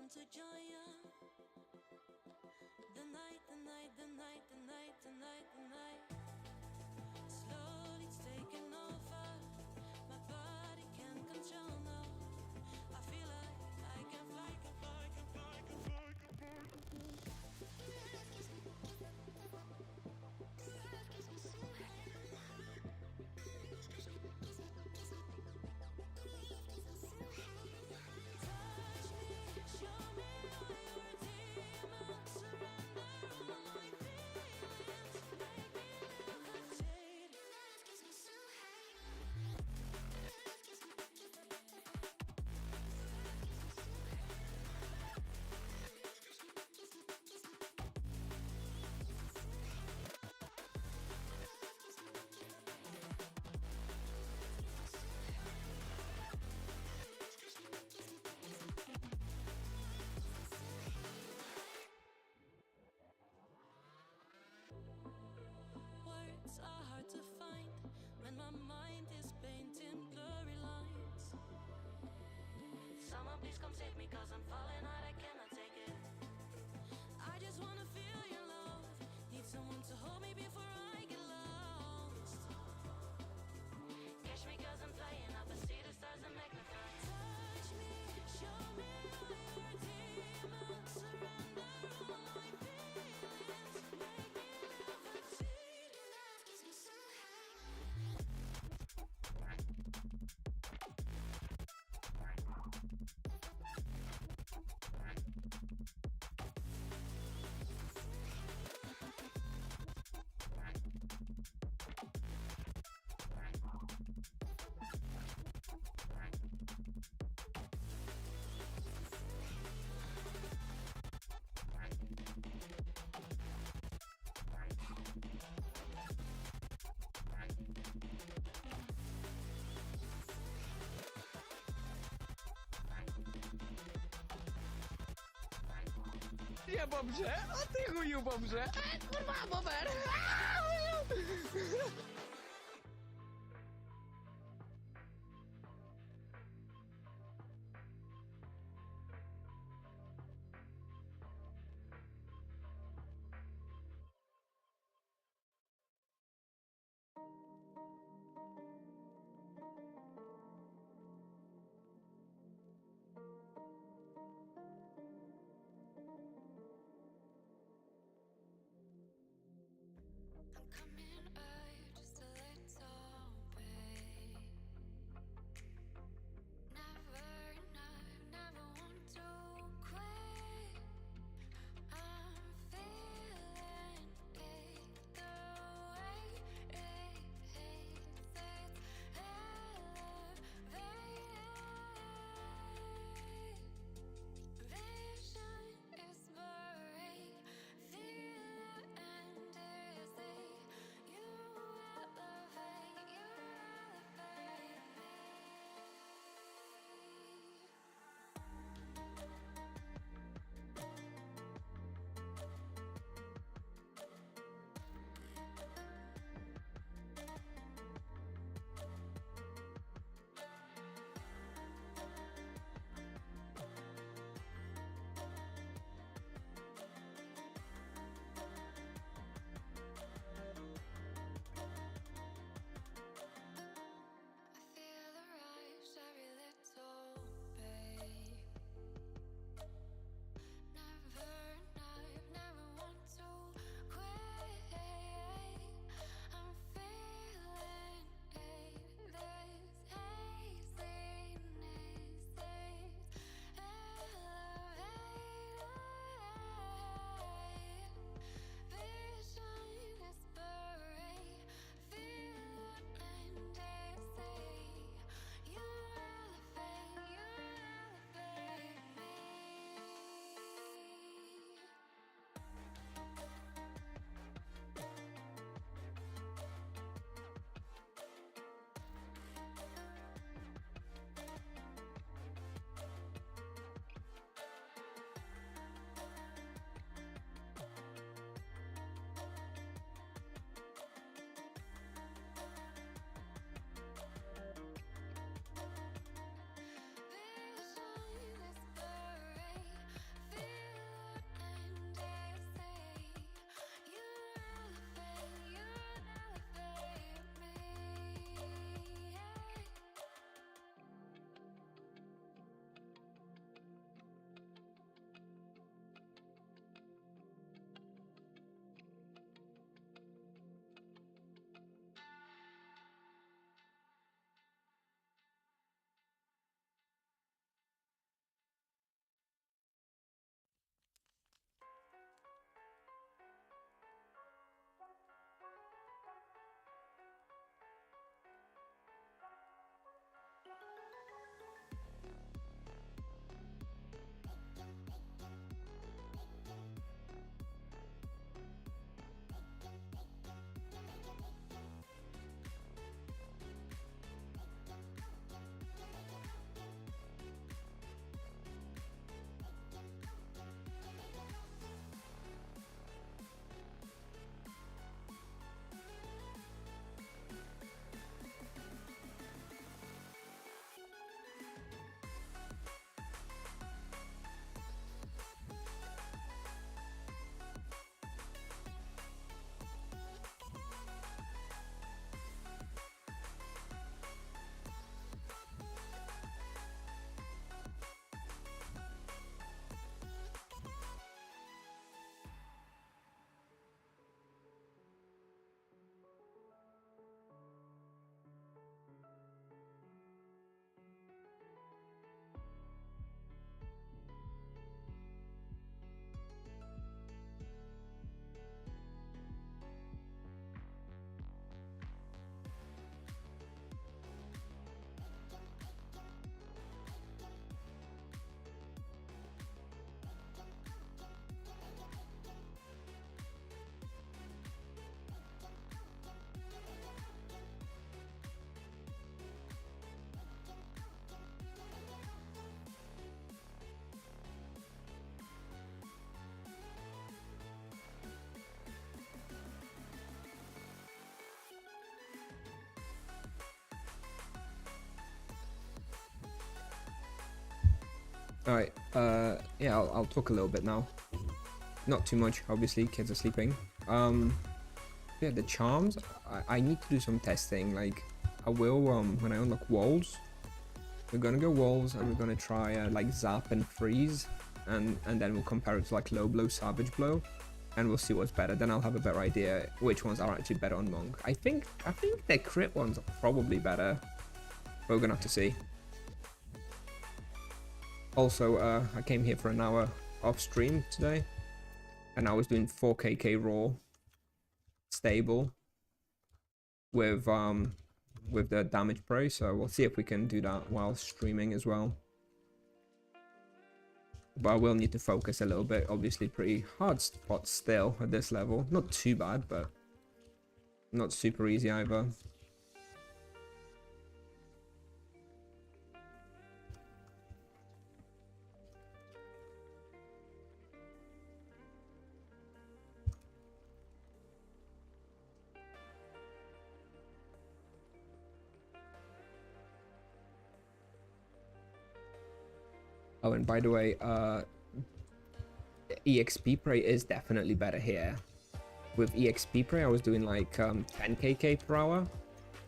come to join ya. The night, the night, the night, the night, the night, the night. Slowly it's taking over. My body can't control now. I feel like I can fly, can fly, can fly, can fly, can fly, can fly. Touch me, show me all your demons. Surrender all my feelings. Make me levitate. Love gives me so high. Love gives me words are hard to find when my mind is painting blurry lines. Someone please come save me, cause I'm falling out, I cannot take it. I just wanna feel your love. Need someone to hold me before I get lost. Catch me cause I'm flying up, I see the stars and magnify. Touch me, show me all your demons. Surrender all my feelings. Make me levitate. Love gives me so high. Nie dobrze, a ty chuju dobrze. Kurwa, bober. I'm coming, I just Alright, yeah, I'll talk a little bit now. Not too much, obviously, kids are sleeping. Yeah, the charms, I need to do some testing. Like, I will, when I unlock walls, we're gonna go walls and we're gonna try, like, zap and freeze. And then we'll compare it to, like, low blow, savage blow. And we'll see what's better. Then I'll have a better idea which ones are actually better on Monk. I think the crit ones are probably better. But we're gonna have to see. Also, I came here for an hour off stream today. And I was doing 4KK raw. Stable. With the damage prey. So we'll see if we can do that while streaming as well. But I will need to focus a little bit. Obviously, pretty hard spot still at this level. Not too bad, but not super easy either. Oh, and by the way, EXP prey is definitely better here. With EXP prey, I was doing like 10kk per hour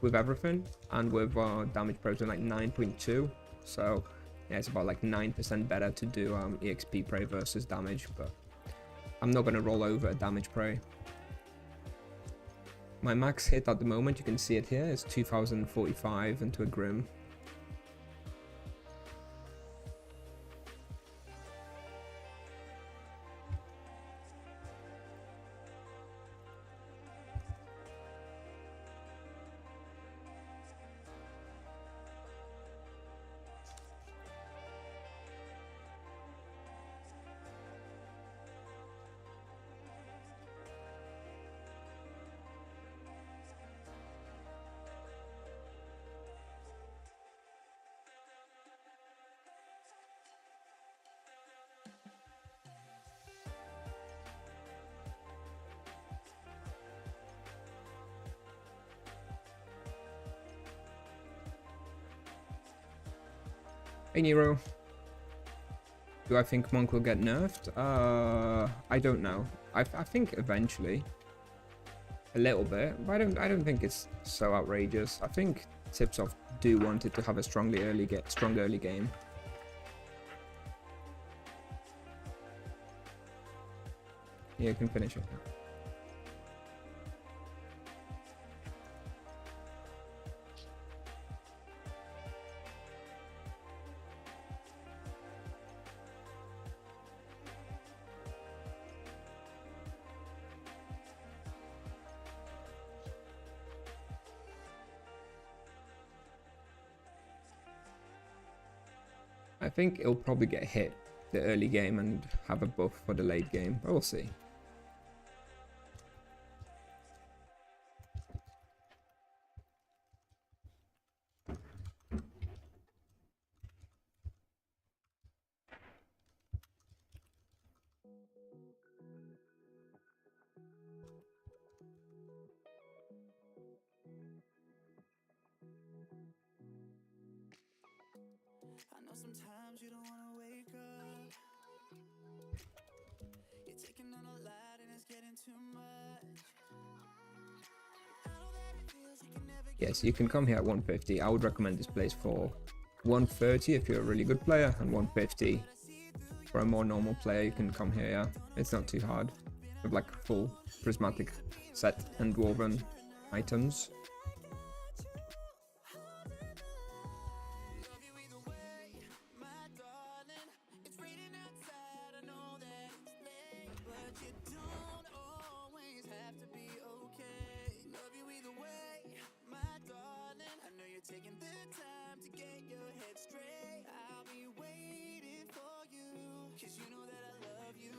with everything, and with damage prey, I was doing like 9.2. So yeah, it's about like 9% better to do EXP prey versus damage, but I'm not gonna roll over a damage prey. My max hit at the moment, you can see it here, is 2045 into a Grim. Hey Nero. Do I think Monk will get nerfed? I don't know. I think eventually. A little bit, but I don't think it's so outrageous. I think Tipsoft do want it to have a strong early game. Yeah, you can finish it now. I think it'll probably get hit the early game and have a buff for the late game, but we'll see. I know sometimes you don't want to wake up. You're taking on a lot and it's getting too much. I know that it feels you can never get Yes, you can come here at 150. I would recommend this place for 130 if you're a really good player, and 150 for a more normal player. You can come here, yeah. It's not too hard. With like full prismatic set and dwarven items.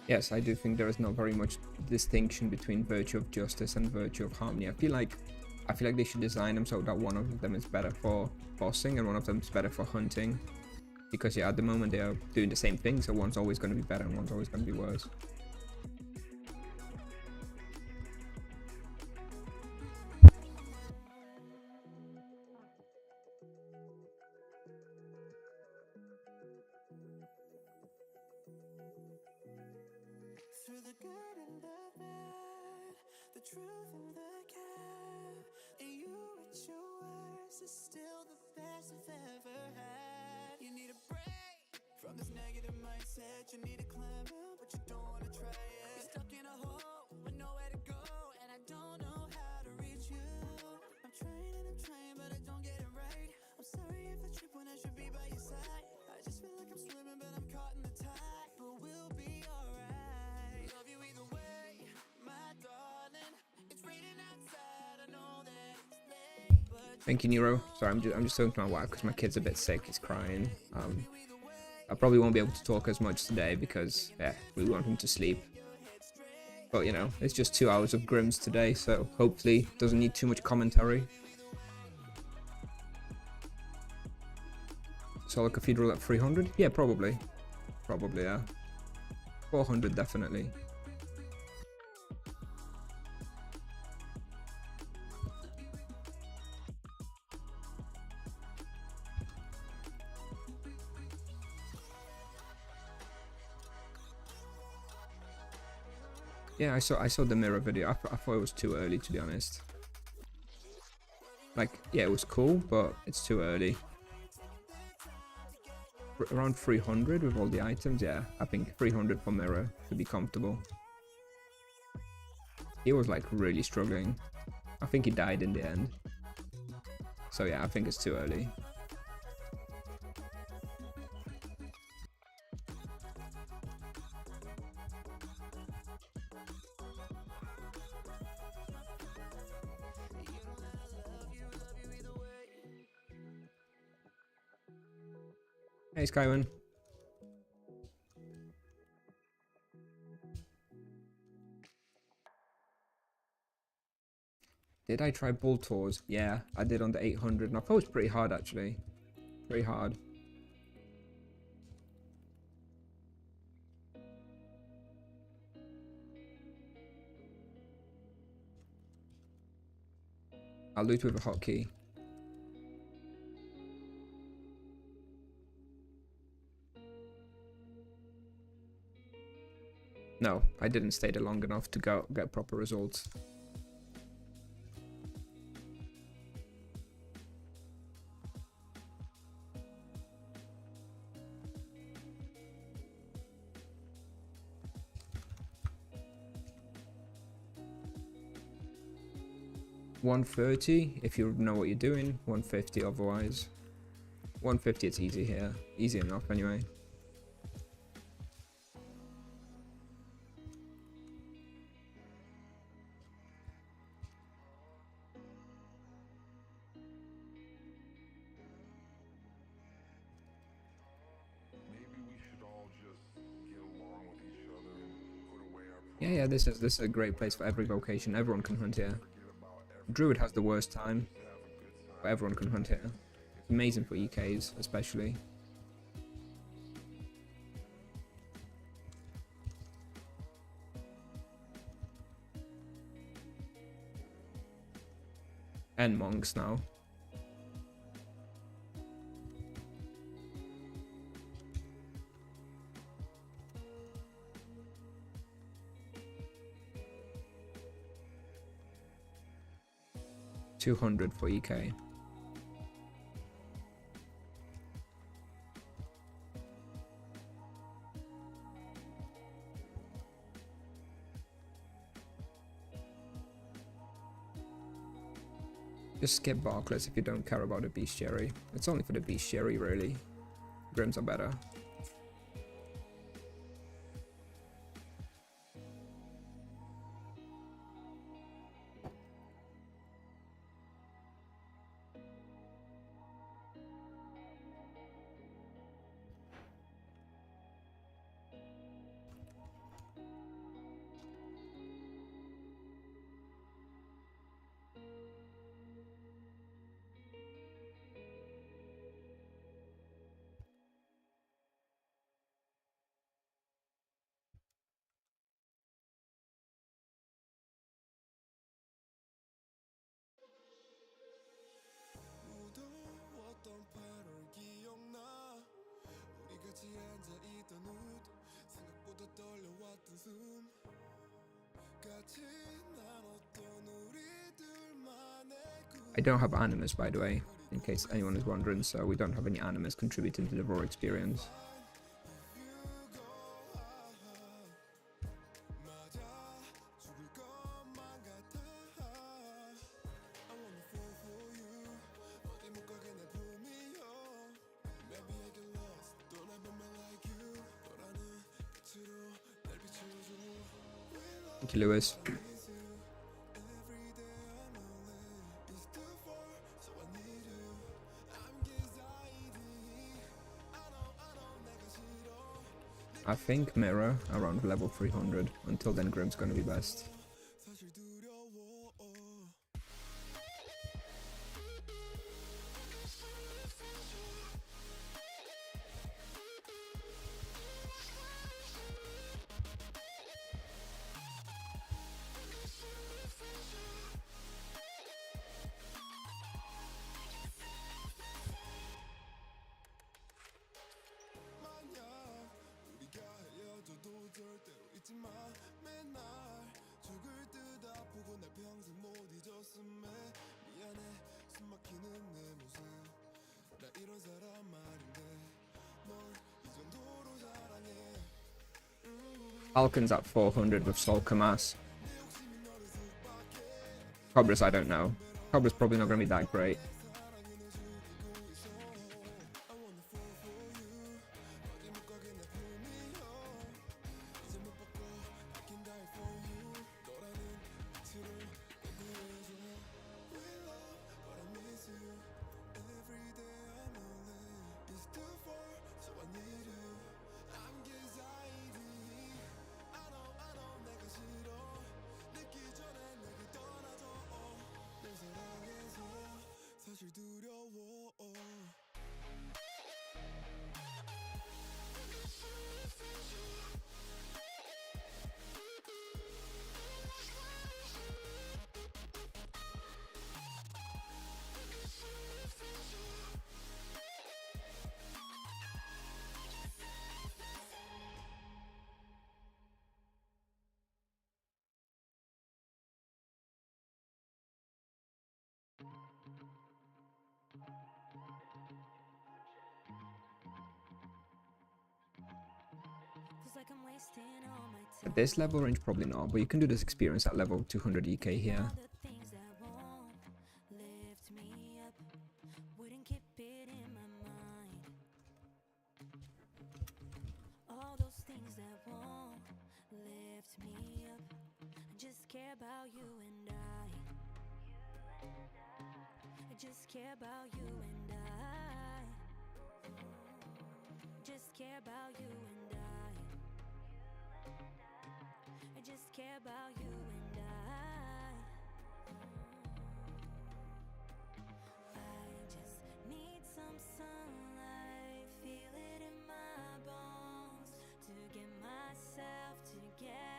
Yes, I do think there is not very much distinction between Virtue of Justice and Virtue of Harmony. I feel like they should design them so that one of them is better for bossing and one of them is better for hunting. Because yeah, at the moment they are doing the same thing, so one's always going to be better and one's always going to be worse. the good and the bad, the truth and the cap. And you at your worst is still the best I've ever had. You need a break from this negative mindset. You need to climb out, but you don't wanna try it. You're stuck in a hole with nowhere to go, and I don't know how to reach you. I'm trying, but I don't get it right. I'm sorry if I trip when I should be by your side. I just feel like I'm swimming, but I'm caught in the tide. But we'll be alright. Love you either way, my darling. It's raining outside, I know that it's late, but Thank you, Nero. Sorry, I'm just talking to my wife because my kid's a bit sick. He's crying. I probably won't be able to talk as much today because, yeah, we want him to sleep. But, you know, it's just 2 hours of Grims today, so hopefully doesn't need too much commentary. Solar Cathedral at 300? Yeah, probably. Probably, yeah. 400, definitely. Yeah, I saw the mirror video. I thought it was too early, to be honest. Like, yeah, it was cool, but it's too early. Around 300 with all the items, yeah. I think 300 for mirror should be comfortable. He was like really struggling. I think he died in the end. So yeah, I think it's too early. Hey, Skywin. Did I try Bull Tours? Yeah, I did on the 800, and I thought it was pretty hard, actually. Pretty hard. I'll loot with a hotkey. No, I didn't stay there long enough to go get proper results. $130 if you know what you're doing, $150 otherwise. $150 it's easy here. Easy enough anyway. Yeah, this is a great place for every vocation. Everyone can hunt here. Druid has the worst time, but everyone can hunt here. It's amazing for EKs, especially. And monks now. $200 for EK. Just skip Barkless if you don't care about the bestiary. It's only for the bestiary, really. Grims are better. I don't have animus, by the way, in case anyone is wondering, so we don't have any animus contributing to the raw experience. Thank you, Lewis. I think mirror around level 300. Until then, Grim's gonna be best. Falcon's at 400 with Soul Kamas. Cobra's, I don't know. Cobra's probably not going to be that great. At this level range, probably not, but you can do this experience at level 200 EK here.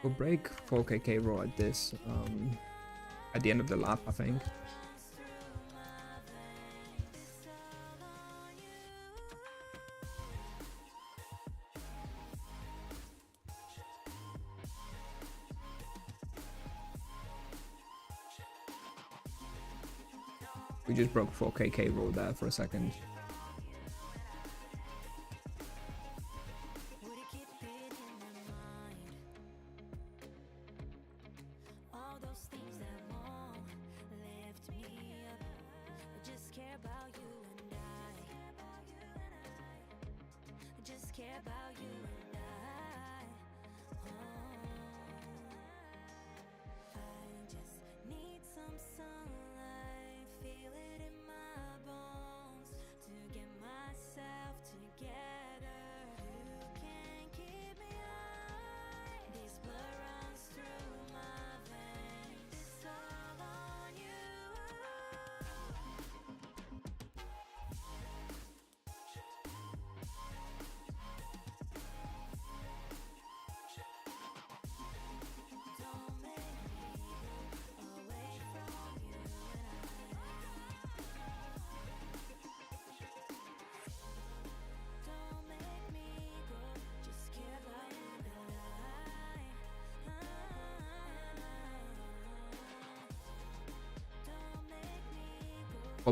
We'll break 4KK raw at this, at the end of the lap, I think. We just broke 4KK raw there for a second.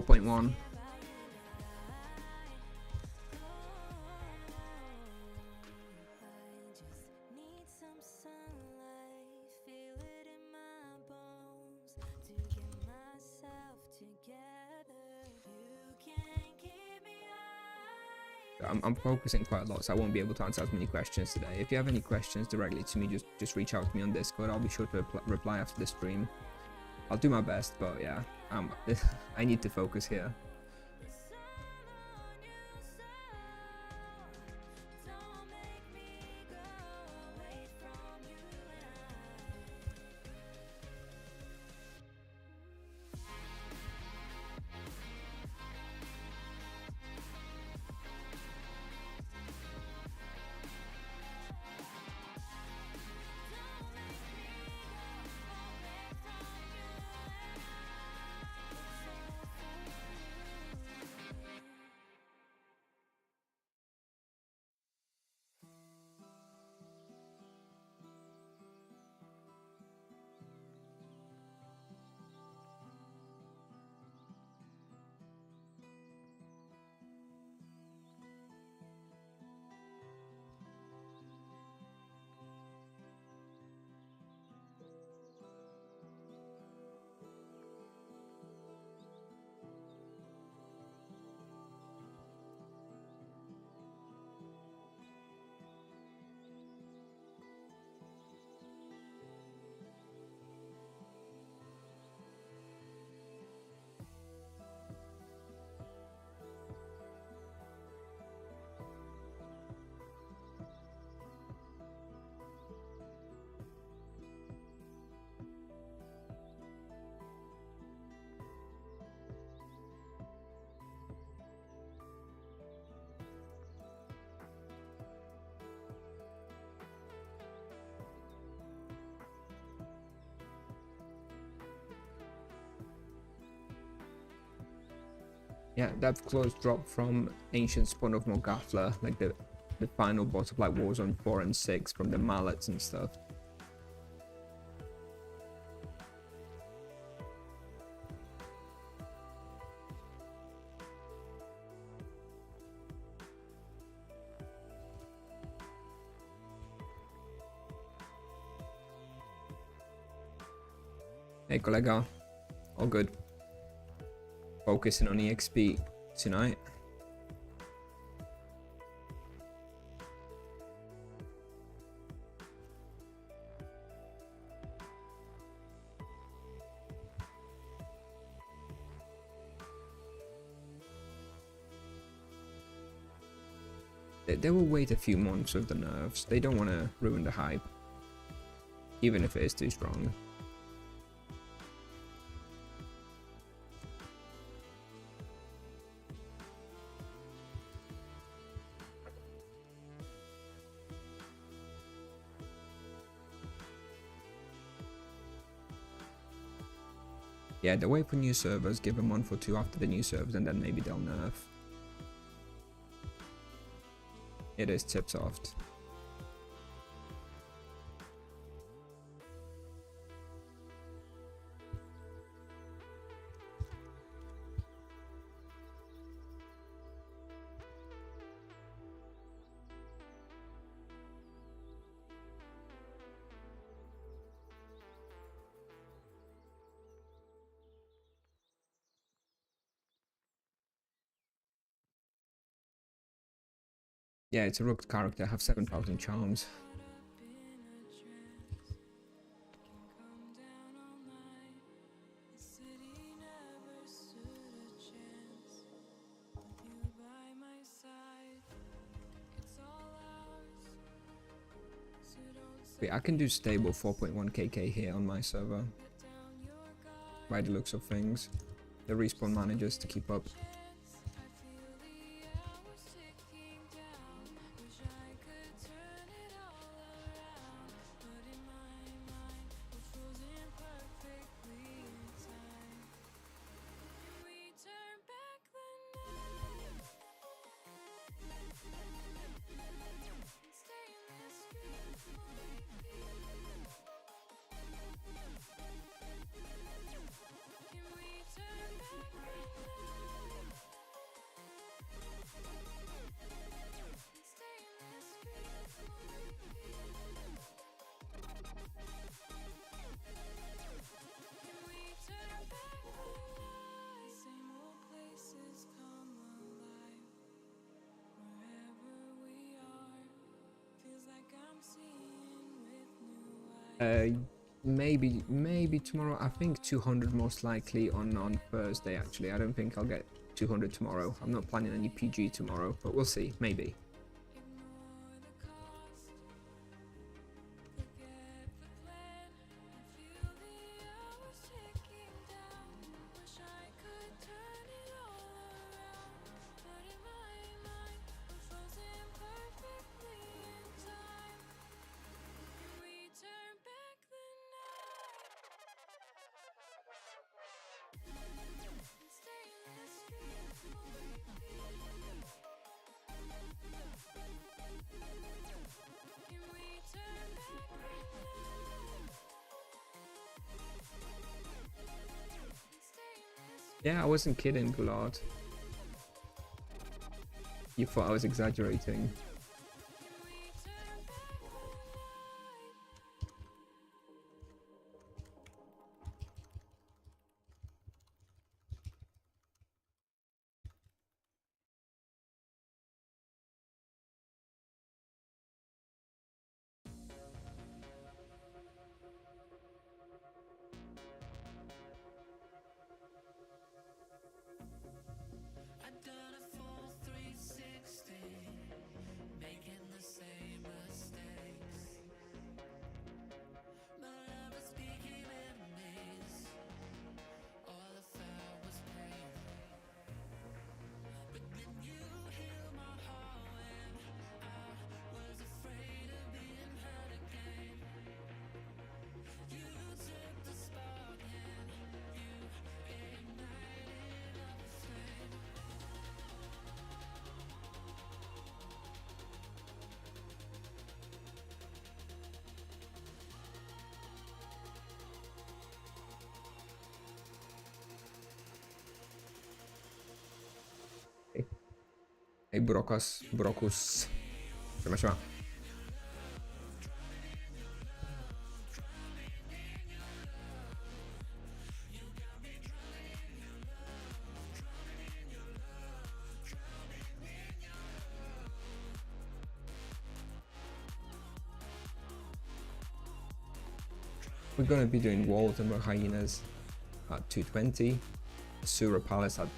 4.1. I'm focusing quite a lot, so I won't be able to answer as many questions today. If you have any questions directly to me, just reach out to me on Discord. I'll be sure to reply after the stream. I'll do my best, but yeah, I need to focus here. Yeah, depth claws drop from Ancient Spawn of Morgathla, like the final boss of like Warzone 4 and 6 from the mallets and stuff. Hey kolega, all good. Focusing on EXP tonight. They will wait a few months with the nerfs. They don't want to ruin the hype, even if it is too strong. Yeah, they wait for new servers, give a month or two after the new servers, and then maybe they'll nerf. It is Tipsoft. Yeah, it's a rook character, have 7,000 charms. Wait, I can do stable 4.1 KK here on my server. By the looks of things. The respawn manages to keep up. Maybe tomorrow. I think 200 most likely on Thursday. Actually, I don't think I'll get 200 tomorrow. I'm not planning any PG tomorrow, but we'll see. Maybe. Yeah, I wasn't kidding, Goulart. You thought I was exaggerating. I've done a full 360, making the same mistakes. My lovers became enemies. All I felt was pain. But then you healed my heart when I was afraid of being hurt again. You took the spark and you ignited up a flame. Hey, Brocus. Siema. We're gonna be doing wolves and hyenas at 220. Asura Palace at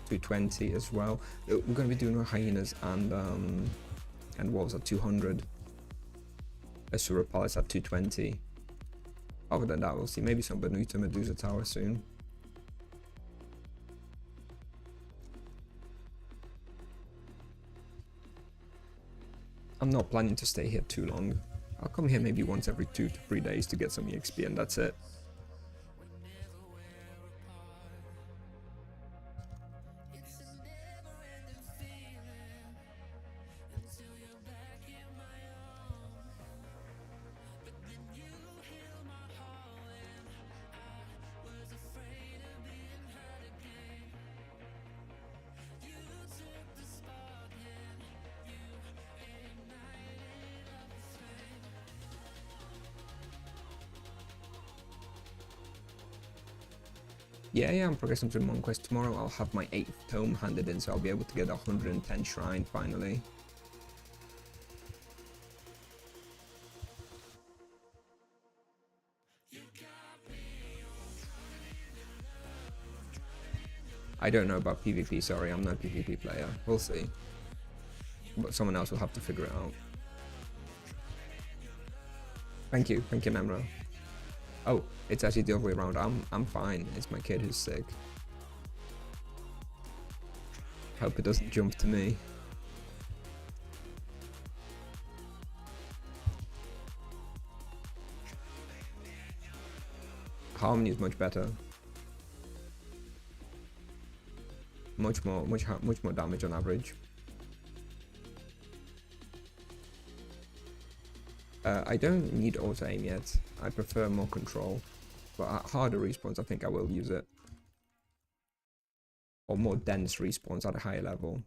220 as well. We're gonna be doing hyenas and wolves at 200. Asura Palace at 220. Other than that, we'll see. Maybe some Benita Medusa Tower soon. I'm not planning to stay here too long. I'll come here maybe once every 2 to 3 days to get some EXP and that's it. Yeah, I'm progressing through Monk Quest. Tomorrow I'll have my 8th tome handed in, so I'll be able to get 110 shrine finally. I don't know about PvP, sorry, I'm not a PvP player. We'll see. But someone else will have to figure it out. Thank you, Memra. Oh, it's actually the other way around. I'm fine. It's my kid who's sick. Hope it doesn't jump to me. Harmony is much better. Much more damage on average. I don't need auto aim yet. I prefer more control. But at harder respawns, I think I will use it. Or more dense respawns at a higher level.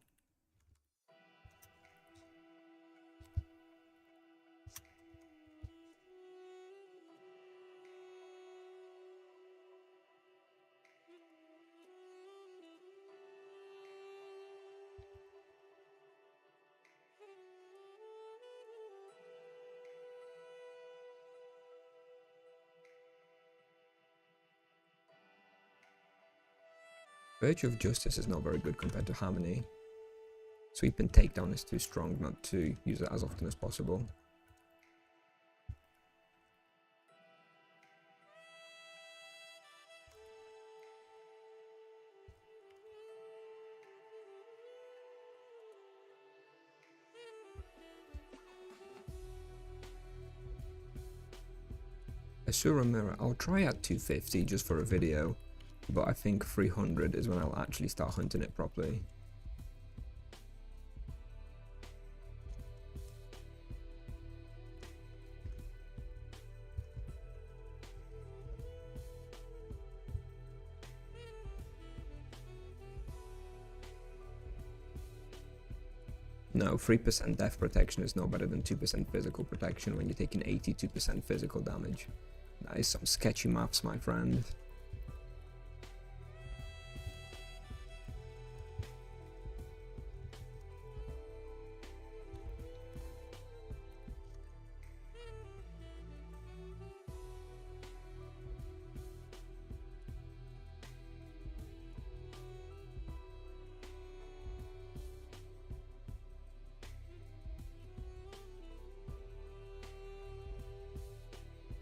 Virtue of Justice is not very good compared to Harmony. Sweep and Takedown is too strong not to use it as often as possible. Asura Mirror, I'll try at 250 just for a video, but I think 300 is when I'll actually start hunting it properly. No, 3% death protection is no better than 2% physical protection when you're taking 82% physical damage. That is some sketchy maths, my friend.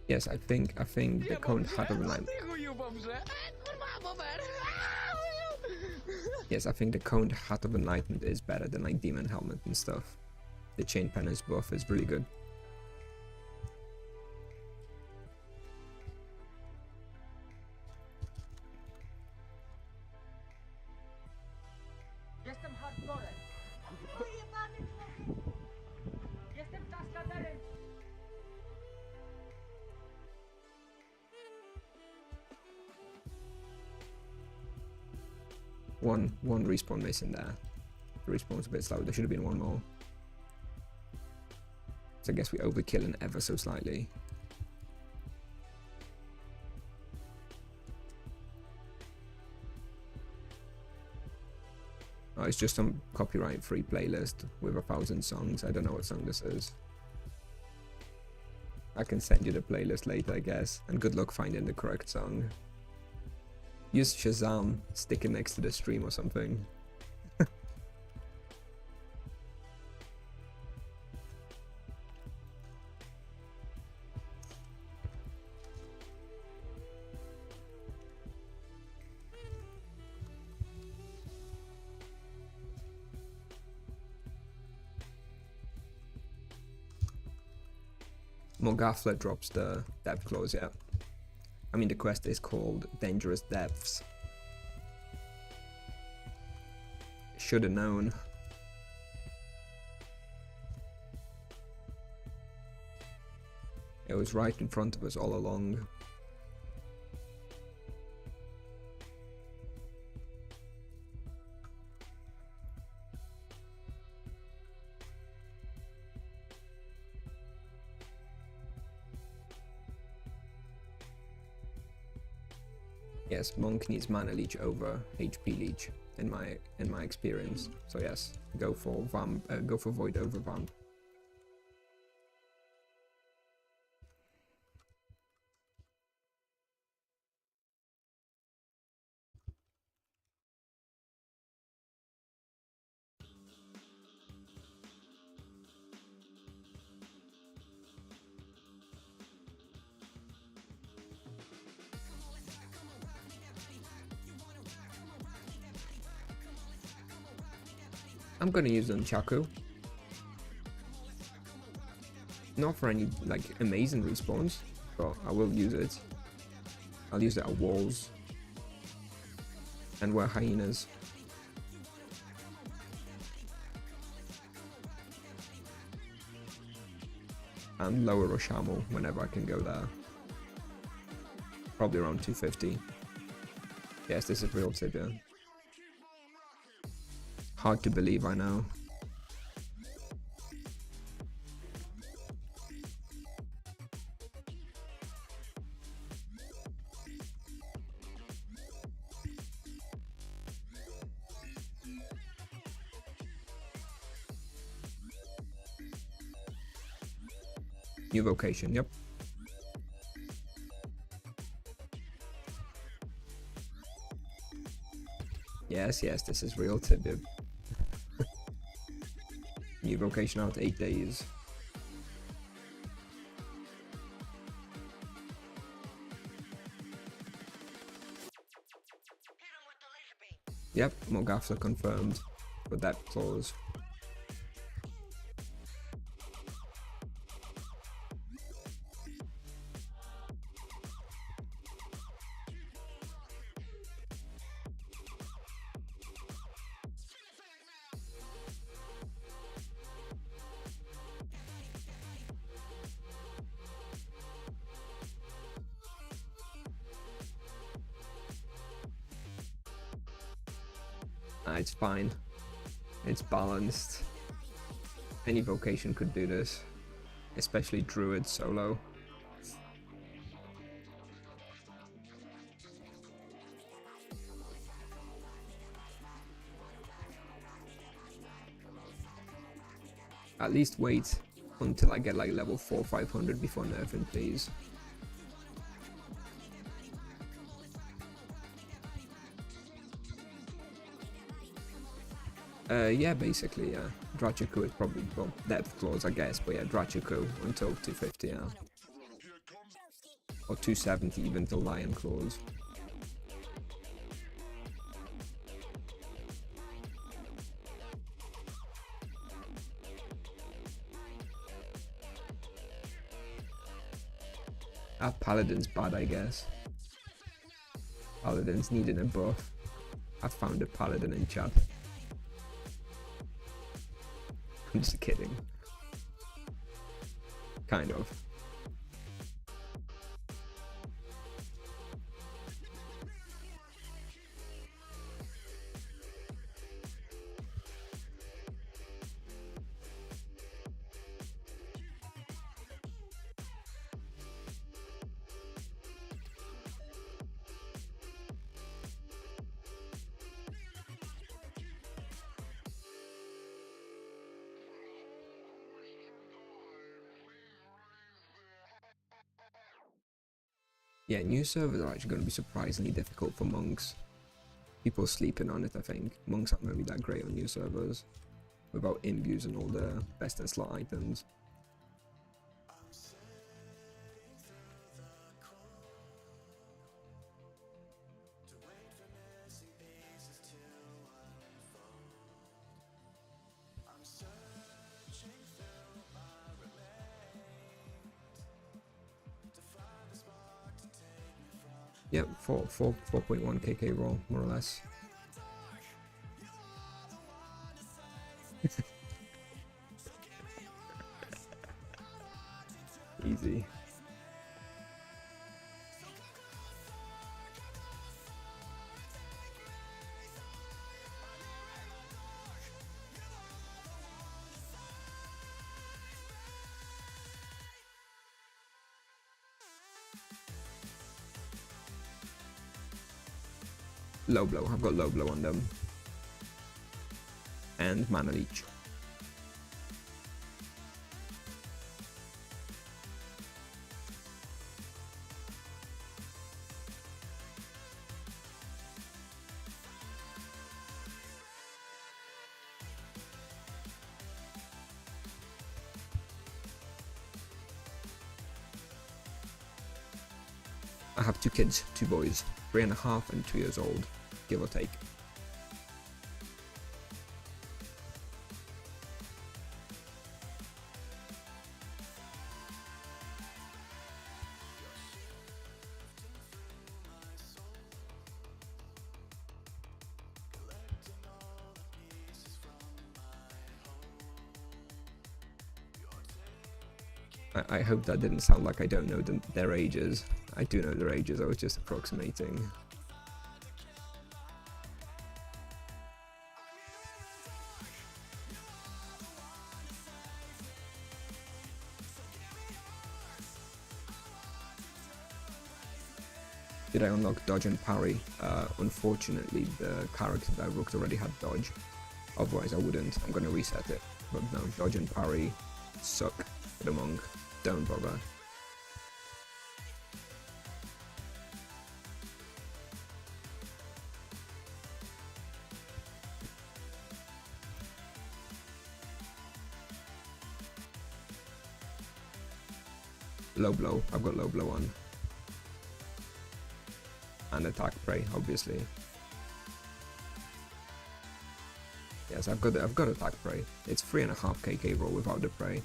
Yes, I think the current Heart of the Night. Yes, I think the current Heart of Enlightenment is better than like Demon Helmet and stuff. The Chain Penance buff is really good. Jestem hardcorem. Jestem kaskaderem. One respawn missing there. The respawn's a bit slow. There should have been one more. So I guess we overkilling ever so slightly. Oh, it's just some copyright-free playlist with 1,000 songs. I don't know what song this is. I can send you the playlist later, I guess. And good luck finding the correct song. Use Shazam, stick it next to the stream or something. Morgathla drops the depth clause, yeah. I mean, the quest is called Dangerous Depths. Should have known. It was right in front of us all along. Yes, Monk needs mana leech over HP leech in my experience. So yes, go for Void over Vamp. I'm gonna use Nunchaku. Not for any like amazing respawns, but I will use it. I'll use it at walls and where hyenas. And lower Roshamel whenever I can go there. Probably around 250. Yes, this is real Tibia. Hard to believe, I know. New vocation, yep. Yes, this is real Tibib. New vocation out 8 days. Yep, Morgathla confirmed for that clause. It's fine. It's balanced. Any vocation could do this, especially Druid solo. At least wait until I get like level 4 500 before nerfing, please. Yeah, basically, yeah. Drachiku is probably, well, depth clause, I guess, but yeah, Drachiku until 250, yeah. Or 270 even till Lion clause. Paladin's bad, I guess. Paladin's needing a buff. I found a Paladin in chat. I'm just kidding. Kind of. Yeah, new servers are actually going to be surprisingly difficult for monks. People are sleeping on it, I think. Monks aren't going to be that great on new servers without imbues and all the best in slot items. Yep, 4.1 KK roll, more or less. Easy. Low blow, I've got low blow on them. And mana leech. I have 2 kids, 2 boys, 3.5 and 2 years old, give or take. I hope that didn't sound like I don't know their ages. I do know their ages, I was just approximating. Did I unlock dodge and parry? Unfortunately, the character that I rooked already had dodge. Otherwise I wouldn't. I'm going to reset it. But no, dodge and parry suck for the monk. Don't bother. Low blow. I've got low blow on. And attack prey, obviously. Yes, I've got attack prey. It's 3.5 KK roll without the prey.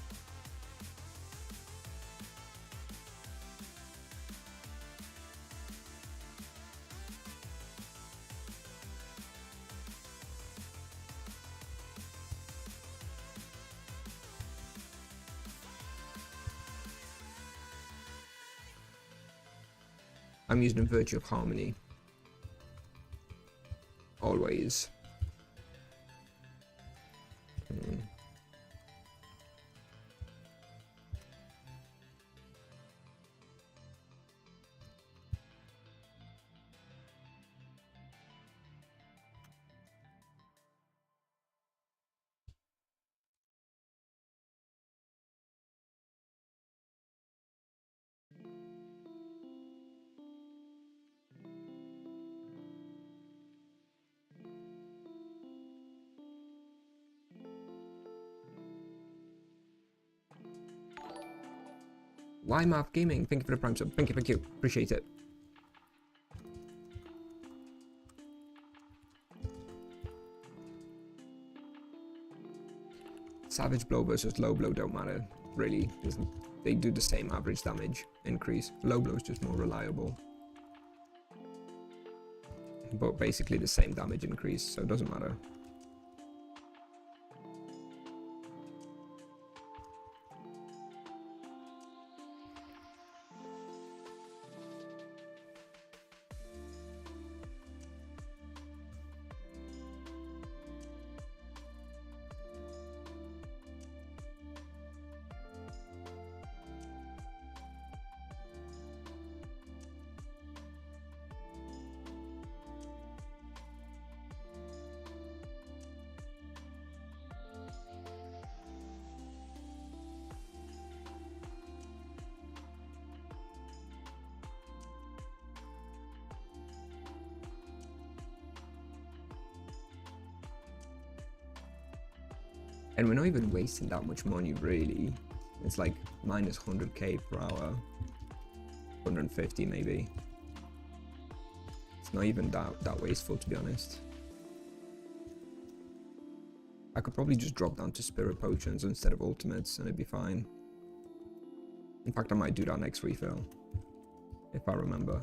I'm using a Virtue of Harmony. Always. Math Gaming, thank you for the prime sub. Thank you. Appreciate it. Savage blow versus low blow don't matter, really. They do the same average damage increase. Low blow is just more reliable. But basically the same damage increase, so it doesn't matter. And we're not even wasting that much money, really. It's like minus 100k per hour. 150 maybe. It's not even that wasteful, to be honest. I could probably just drop down to Spirit Potions instead of Ultimates and it'd be fine. In fact, I might do that next refill. If I remember.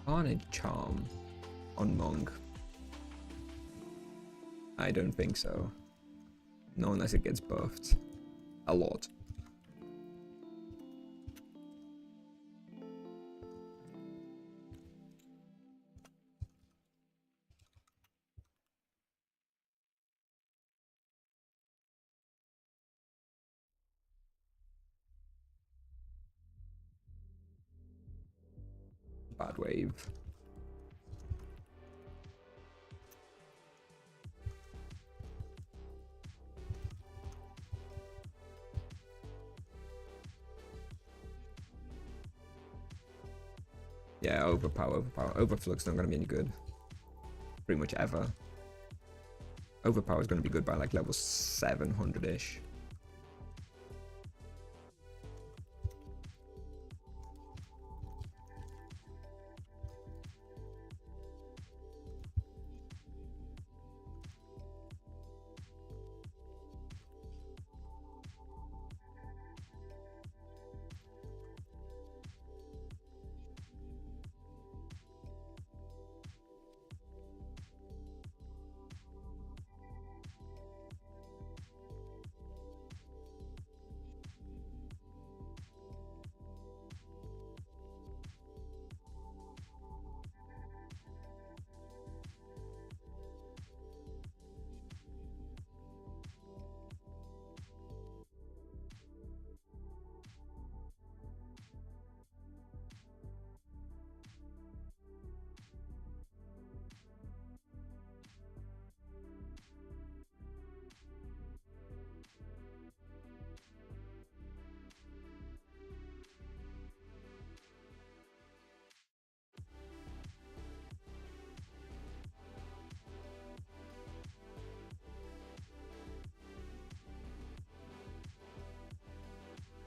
Carnage Charm on Monk? I don't think so. No, unless it gets buffed. A lot. Bad wave. Yeah, overpower. Overflux not gonna be any good. Pretty much ever. Overpower is gonna be good by like level 700-ish.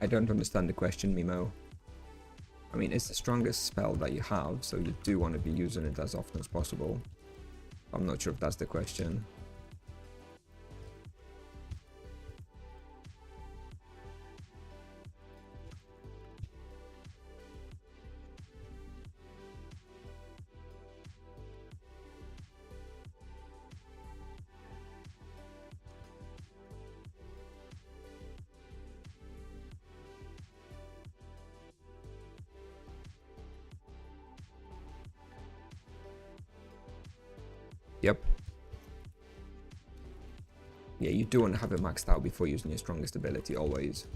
I don't understand the question, Mimo. I mean, it's the strongest spell that you have, so you do want to be using it as often as possible. I'm not sure if that's the question. Yep. Yeah, you do want to have it maxed out before using your strongest ability, always.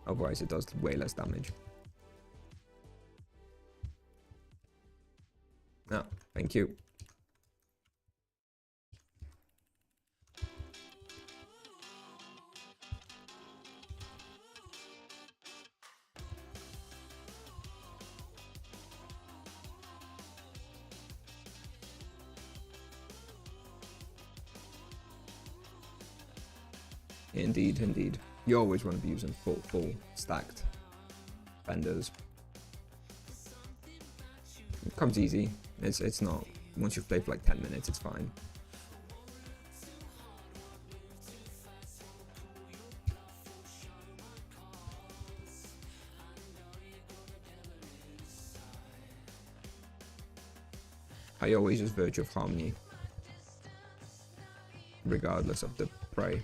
Otherwise it does way less damage. Ah, thank you. Indeed, indeed. You always want to be using full stacked fenders. It comes easy. It's not. Once you've played for like 10 minutes, it's fine. I always use Virtue of Harmony, regardless of the prey.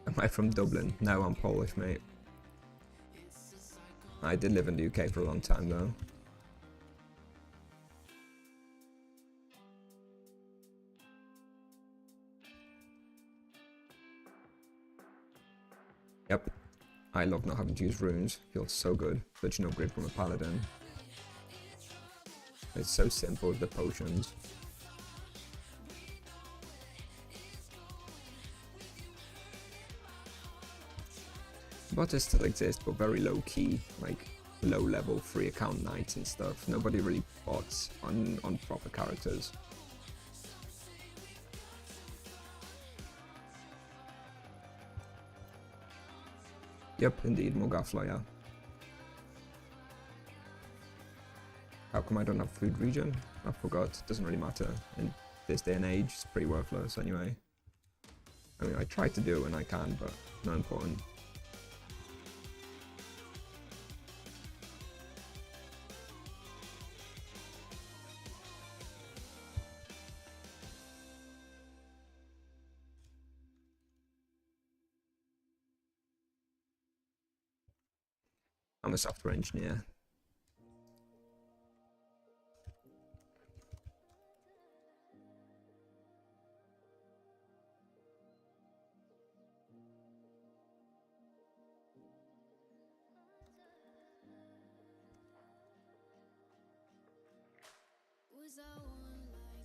Am I from Dublin? No, I'm Polish, mate. I did live in the UK for a long time, though. Yep. I love not having to use runes. Feels so good. Such an upgrade from a paladin. It's so simple with the potions. Bots still exist, but very low key, like low level free account knights and stuff. Nobody really bots on proper characters. Yep, indeed, Morgathla, yeah. How come I don't have food regen? I forgot, doesn't really matter. In this day and age, it's pretty worthless anyway. I mean, I try to do it when I can, but not important. I'm a software engineer.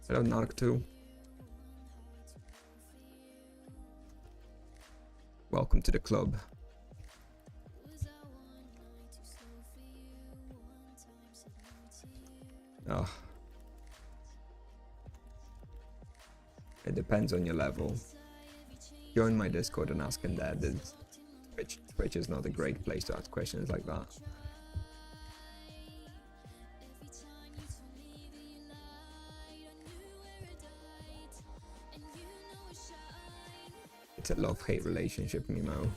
Hello, Narc 2. Welcome to the club. Oh. It depends on your level. Join my Discord and ask in there. Twitch is not a great place to ask questions like that. It's a love-hate relationship, Mimo.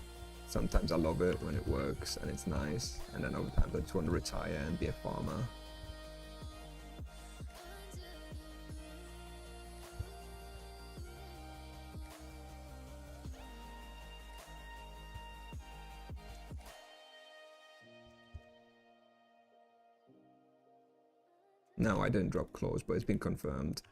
Sometimes I love it when it works and it's nice, and then other times I just want to retire and be a farmer. No, I didn't drop claws, but it's been confirmed.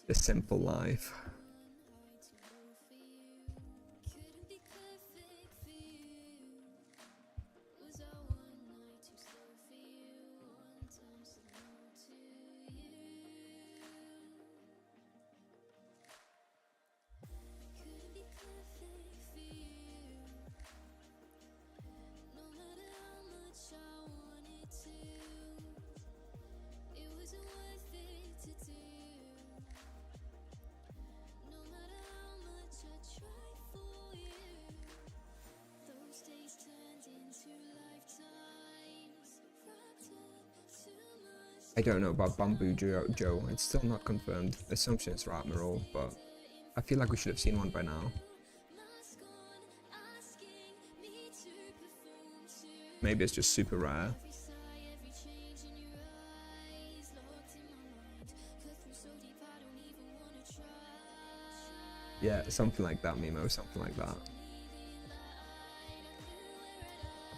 The simple life. I don't know about Bamboo Joe. It's still not confirmed. Assumption is for Admiral, but I feel like we should have seen one by now. Maybe it's just super rare. Yeah, something like that, Mimo, something like that.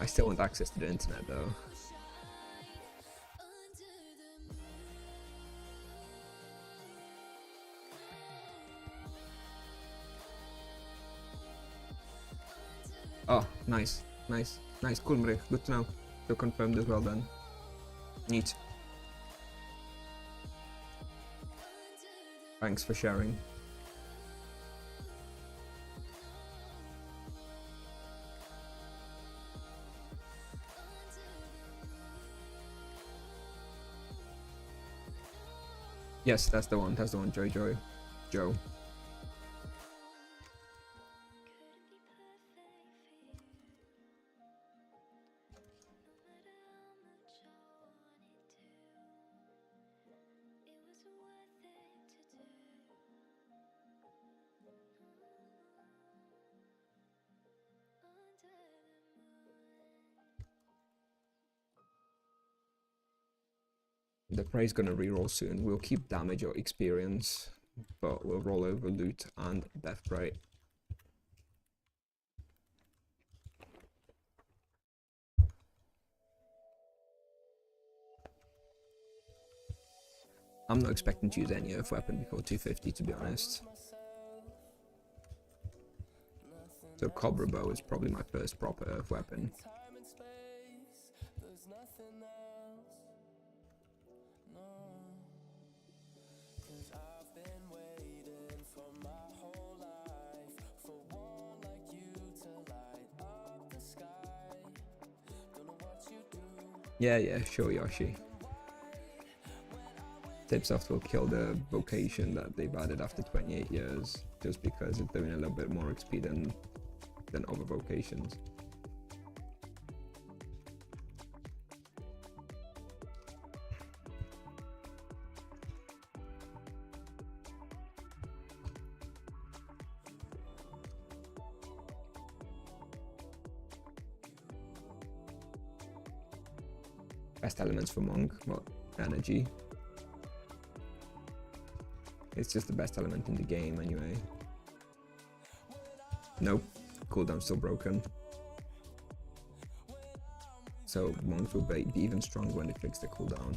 I still want access to the internet though. Oh, nice, nice, nice, cool, Mrich. Good to know. You're confirmed as well then. Neat. Thanks for sharing. Yes, that's the one, Joe. The prey's gonna reroll soon. We'll keep damage or experience, but we'll roll over loot and death prey. I'm not expecting to use any earth weapon before 250, to be honest. So Cobra Bow is probably my first proper earth weapon. Yeah, sure, Yoshi. Tipsoft will kill the vocation that they've added after 28 years, just because it's doing a little bit more XP than other vocations. Best elements for Monk, what? Energy. It's just the best element in the game anyway. Nope, cooldown's still broken. So Monks will be even stronger when they fix the cooldown.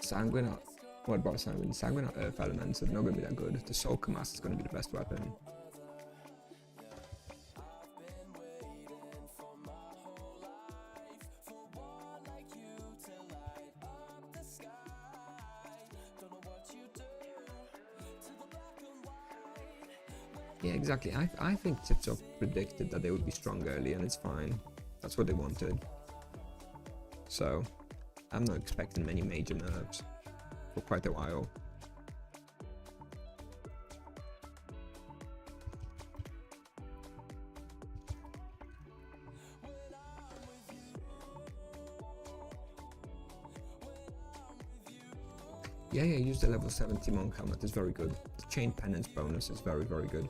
Sanguine, what about Sanguine? Sanguine Earth elements are not going to be that good. The Soul Mask is going to be the best weapon. Yeah, exactly. I think Tipsoft predicted that they would be strong early, and it's fine. That's what they wanted. So I'm not expecting many major nerfs for quite a while. Yeah, use the level 70 monk helmet, it's very good. The chain penance bonus is very, very good.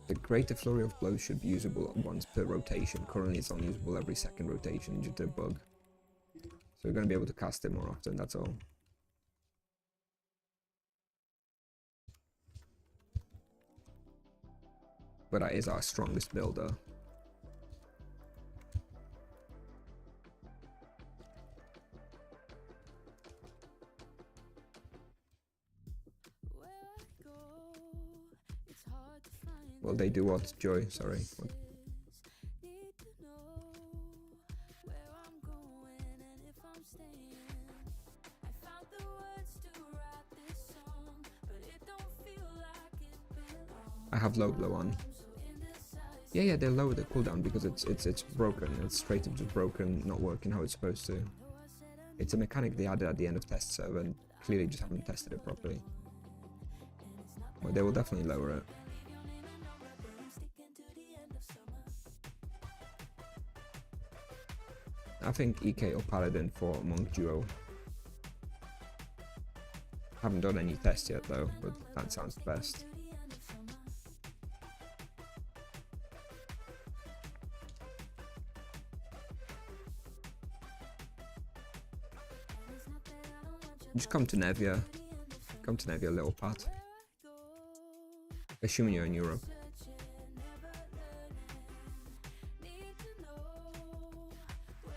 The greater flurry of blows should be usable once per rotation. Currently it's only usable every second rotation due to a bug. So we're going to be able to cast it more often, that's all. But that is our strongest builder. Well, they do what, Joy? Sorry. What? I have low blow on. Yeah, they lower the cooldown because it's broken. It's straight up just broken, not working how it's supposed to. It's a mechanic they added at the end of test server and clearly just haven't tested it properly. But they will definitely lower it. I think EK or Paladin for Monk Duo. Haven't done any tests yet though, but that sounds the best. Just come to Nevia. Come to Nevia, little Pat. Assuming you're in Europe.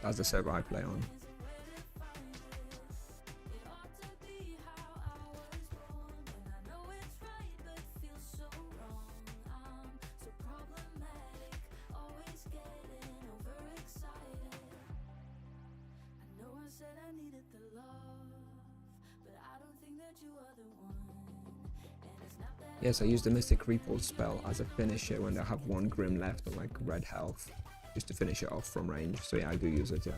That's the server I play on. Yes, I use the Mystic Repulse spell as a finisher when I have one Grim left on like red health, just to finish it off from range. So yeah, I do use it, yeah.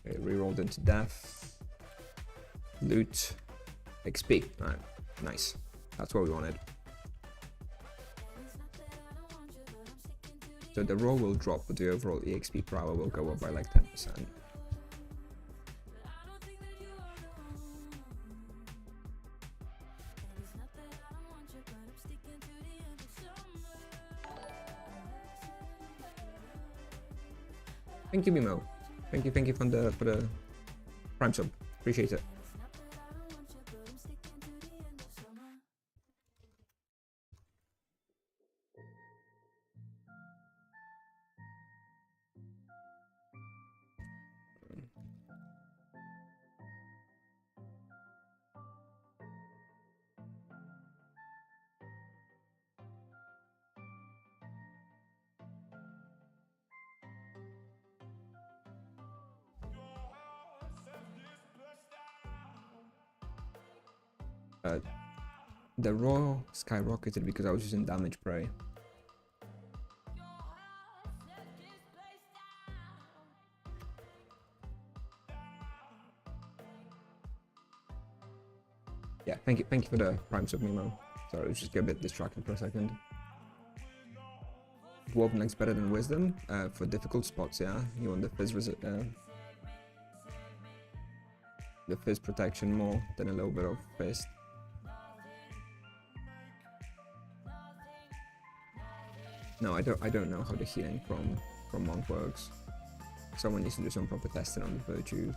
Okay, rerolled into death. Loot. XP. Alright, nice. That's what we wanted. So the roll will drop, but the overall EXP per hour will go up by like 10%. Thank you, Mimo. Thank you for the Prime sub. Appreciate it. The raw skyrocketed because I was using damage prey. Yeah, thank you for the Prime sub, Mimo. Sorry, I was just a bit distracted for a second. Dwarven Leg's better than Wisdom for difficult spots, yeah. You want the fizz protection more than a little bit of fist. No, I don't know how the healing from Monk works. Someone needs to do some proper testing on the virtues.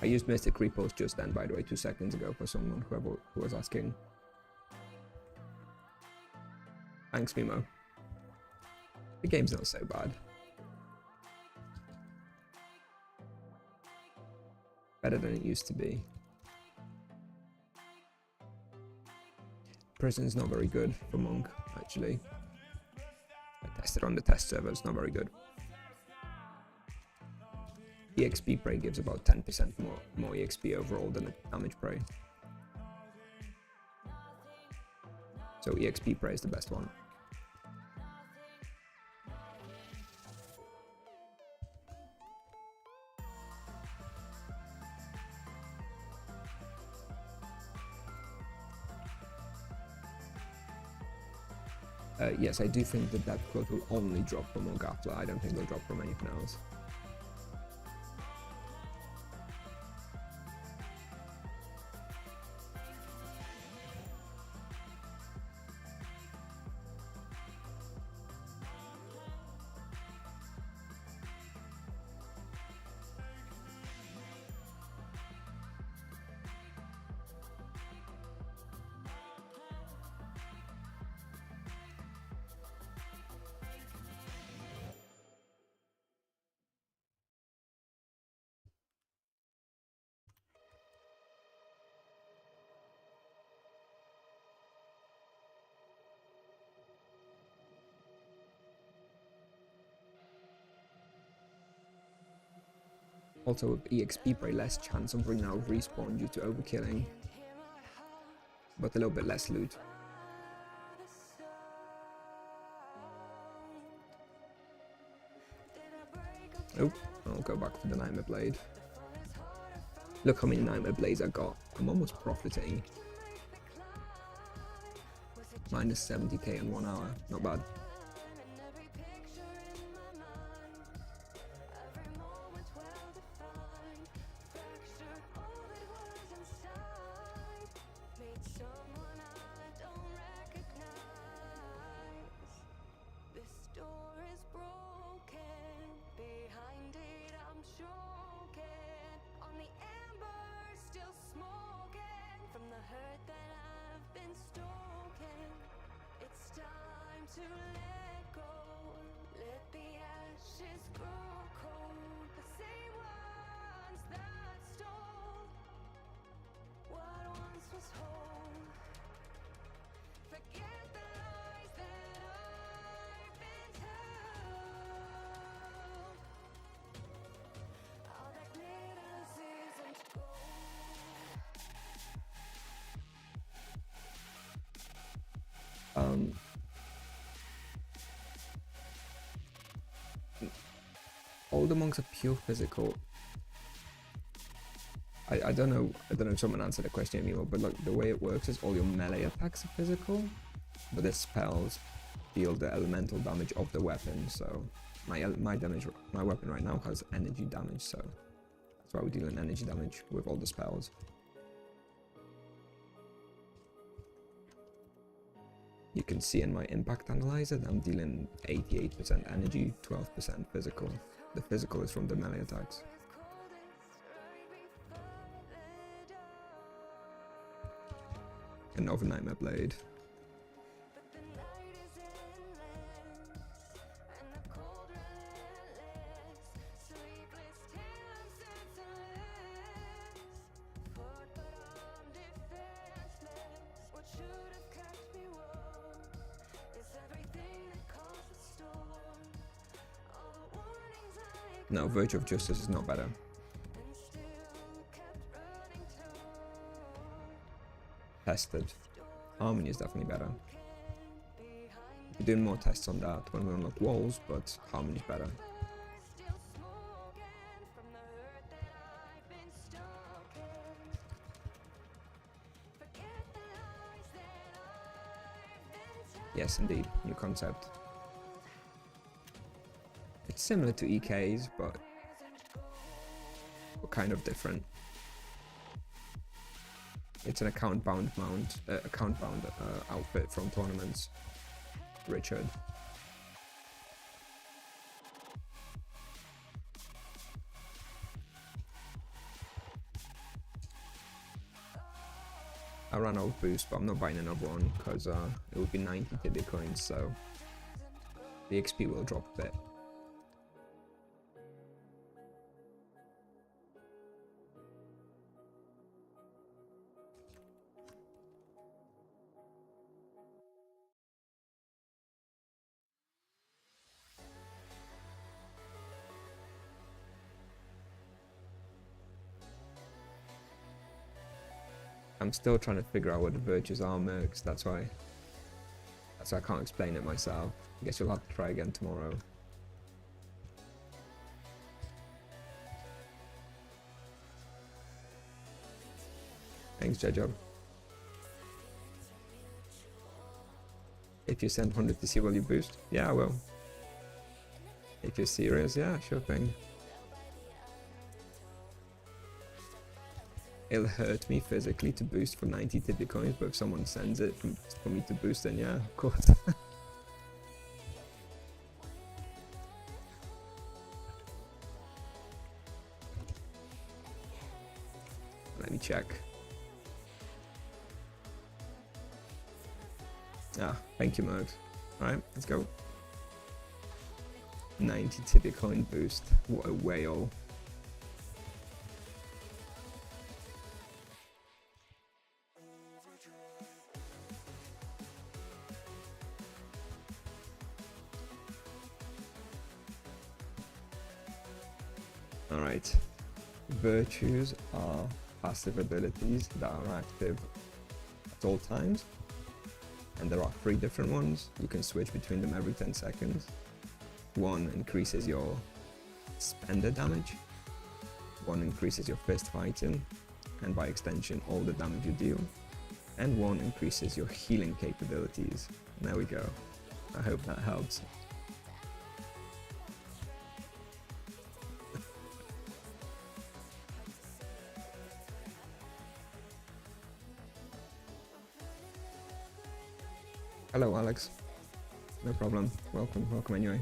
I used Mystic Repulse just then, by the way, 2 seconds ago for someone who was asking. Thanks, Mimo. The game's not so bad. Better than it used to be. Prison's not very good for Monk, actually. I tested on the test server, it's not very good. EXP Prey gives about 10% more EXP overall than a damage Prey. So EXP Prey is the best one. Yes, I do think the depth quote will only drop from Morgathla. I don't think they'll drop from anything else. Also with EXP Prey, less chance of Renown respawn due to overkilling, but a little bit less loot. Oh, I'll go back for the Nightmare Blade. Look how many Nightmare Blades I got. I'm almost profiting. Minus 70k in 1 hour, not bad. To let go, let the ashes grow cold. The same ones that stole what once was whole. Forget the lies that I've been told. All that glitters isn't gold. All the monks are pure physical. I don't know if someone answered the question anymore, but look, the way it works is all your melee attacks are physical, but the spells deal the elemental damage of the weapon. So my weapon right now has energy damage, so that's why we deal in energy damage with all the spells. You can see in my impact analyzer that I'm dealing 88% energy, 12% physical. The physical is from the melee attacks. Another Nightmare Blade. No, Virtue of Justice is not better. Tested. Harmony is definitely better. We're doing more tests on that when we unlock walls, but Harmony is better. Yes, indeed, new concept. It's similar to EKs, but kind of different. It's an account-bound outfit from tournaments. Richard. I ran out of boost, but I'm not buying another one because it would be 90 Tibia coins, so the XP will drop a bit. I'm still trying to figure out what the virtues are, Mercs. That's why I can't explain it myself. I guess you'll have to try again tomorrow. Thanks, Jojo. If you send 100 to see, will you boost? Yeah, I will. If you're serious, yeah, sure thing. It'll hurt me physically to boost for 90 Tibi coins, but if someone sends it for me to boost, then yeah, of course. Let me check. Ah, thank you, Mergs. Alright, let's go. 90 Tibi coin boost. What a whale. Alright. Virtues are passive abilities that are active at all times. And there are 3 different ones. You can switch between them every 10 seconds. One increases your spender damage. One increases your fist fighting, and by extension all the damage you deal. And one increases your healing capabilities. There we go. I hope that helps. Hello, Alex. No problem. Welcome anyway.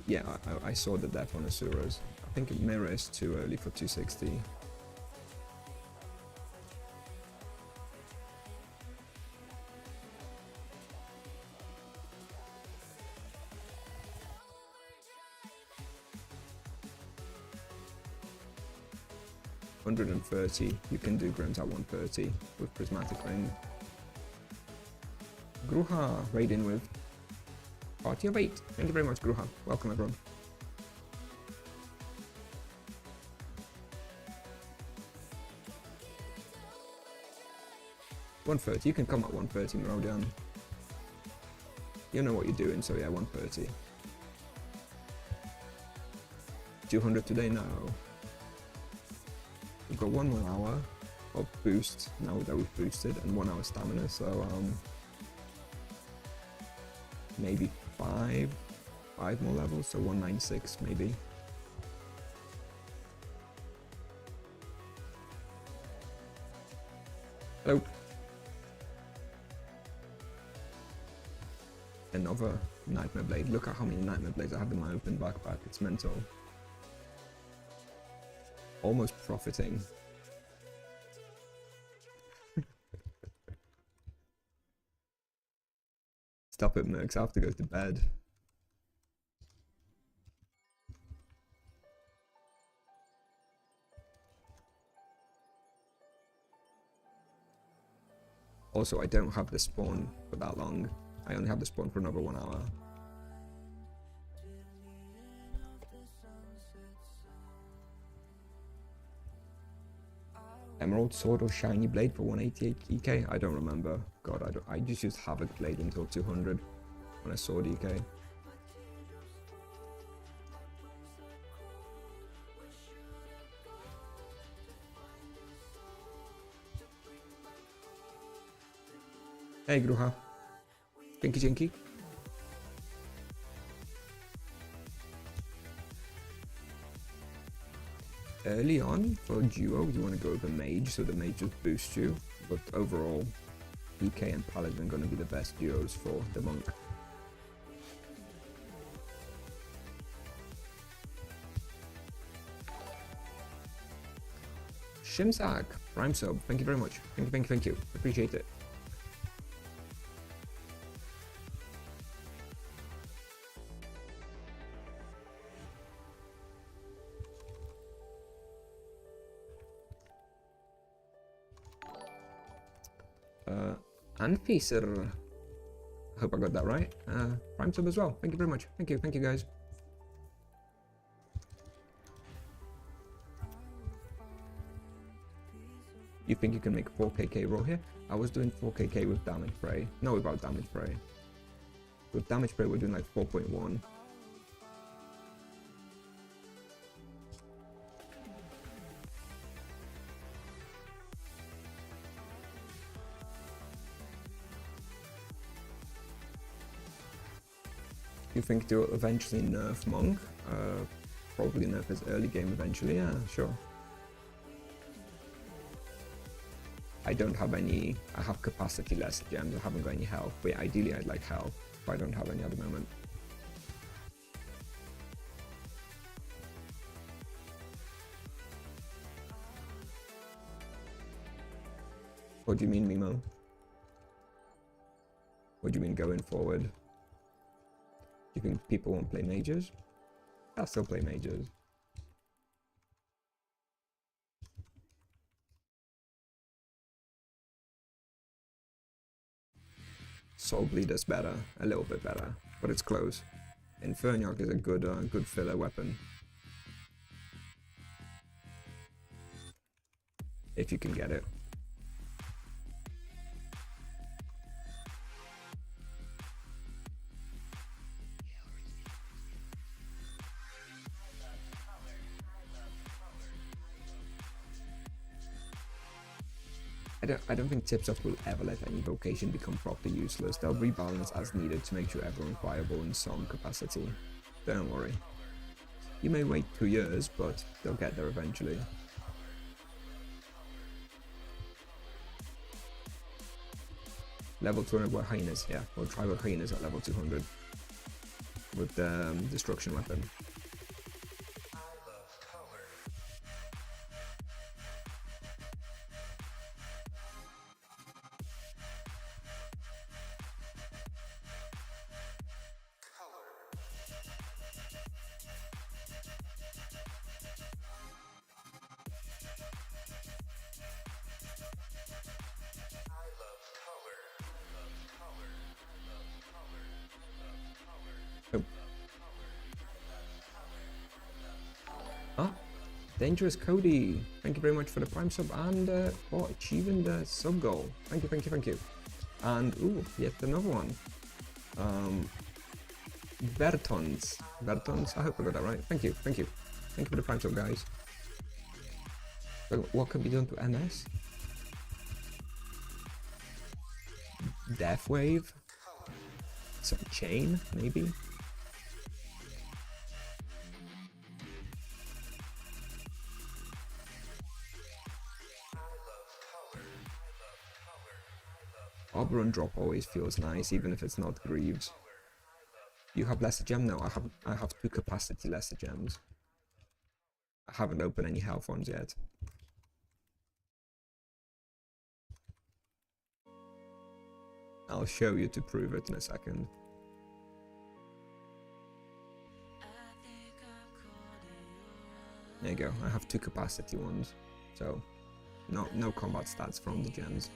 Yeah, I saw the death on Asuras. I think Mirror is too early for 260. $130. You can do Grims at 130 with Prismatic Ring. Gruha raiding with party of 8. Thank you very much, Gruha. Welcome, everyone. $130. You can come at 130, Marodian. You know what you're doing, so yeah, 130. 200 today now. We've got 1 more hour of boost now that we've boosted, and 1 hour stamina, so maybe 5 more levels, so 196 maybe. Hello. Another Nightmare Blade. Look at how many Nightmare Blades I have in my open backpack. It's mental. Almost profiting. Stop it, Mercs. I have to go to bed. Also, I don't have the spawn for that long. I only have the spawn for another 1 hour. Emerald Sword or Shiny Blade for 188 EK? I don't remember. God, I just used Havoc Blade until 200 when I saw DK. Hey, Gruha. Jinky Jinky. Early on for duo, you want to go over mage, so the mage just boosts you. But overall, EK and Paladin are going to be the best duos for the monk. Shimzak, Prime Sub, thank you very much. Thank you. Appreciate it. Anfiser, I hope I got that right. Prime Sub as well. Thank you very much. Thank you guys. You think you can make 4kk roll here? I was doing 4kk with damage spray. No, without damage spray. With damage spray, we're doing like 4.1. You think they'll eventually nerf Monk? Probably nerf his early game eventually, yeah, sure. I don't have any, I have capacity less gems, I haven't got any health, but yeah, ideally I'd like health, but I don't have any at the moment. What do you mean, Mimo? What do you mean going forward? Do you think people won't play mages? I'll still play mages. Soul Bleeder's better, a little bit better, but it's close. Inferniarch is a good filler weapon. If you can get it. I don't think tips up will ever let any vocation become properly useless. They'll rebalance as needed to make sure everyone's viable in some capacity. Don't worry. You may wait 2 years, but they'll get there eventually. Level 200 were hyenas, yeah. We'll try with hyenas at level 200. With the destruction weapon. Oh. Ah, Dangerous Cody. Thank you very much for the prime sub and for achieving the sub goal. Thank you, thank you, thank you. And ooh, yet another one. Bertons. I hope I got that right. Thank you, thank you. Thank you for the prime sub, guys. So what can be done to MS? Death Wave? Some chain, maybe? Oberon drop always feels nice, even if it's not Greaves. You have lesser gem? No, I have 2 capacity lesser gems. I haven't opened any health ones yet. I'll show you to prove it in a second. There you go, I have 2 capacity ones, so no combat stats from the gems.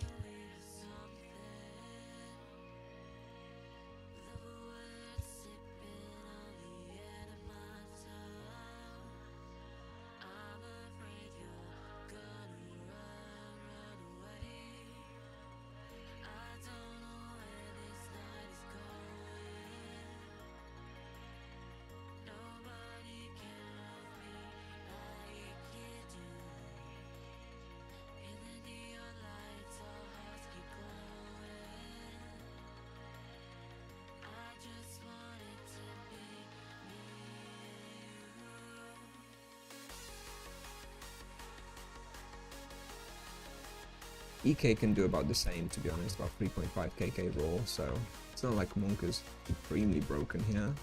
EK can do about the same, to be honest, about 3.5 KK roll, so it's not like Monk is supremely broken here.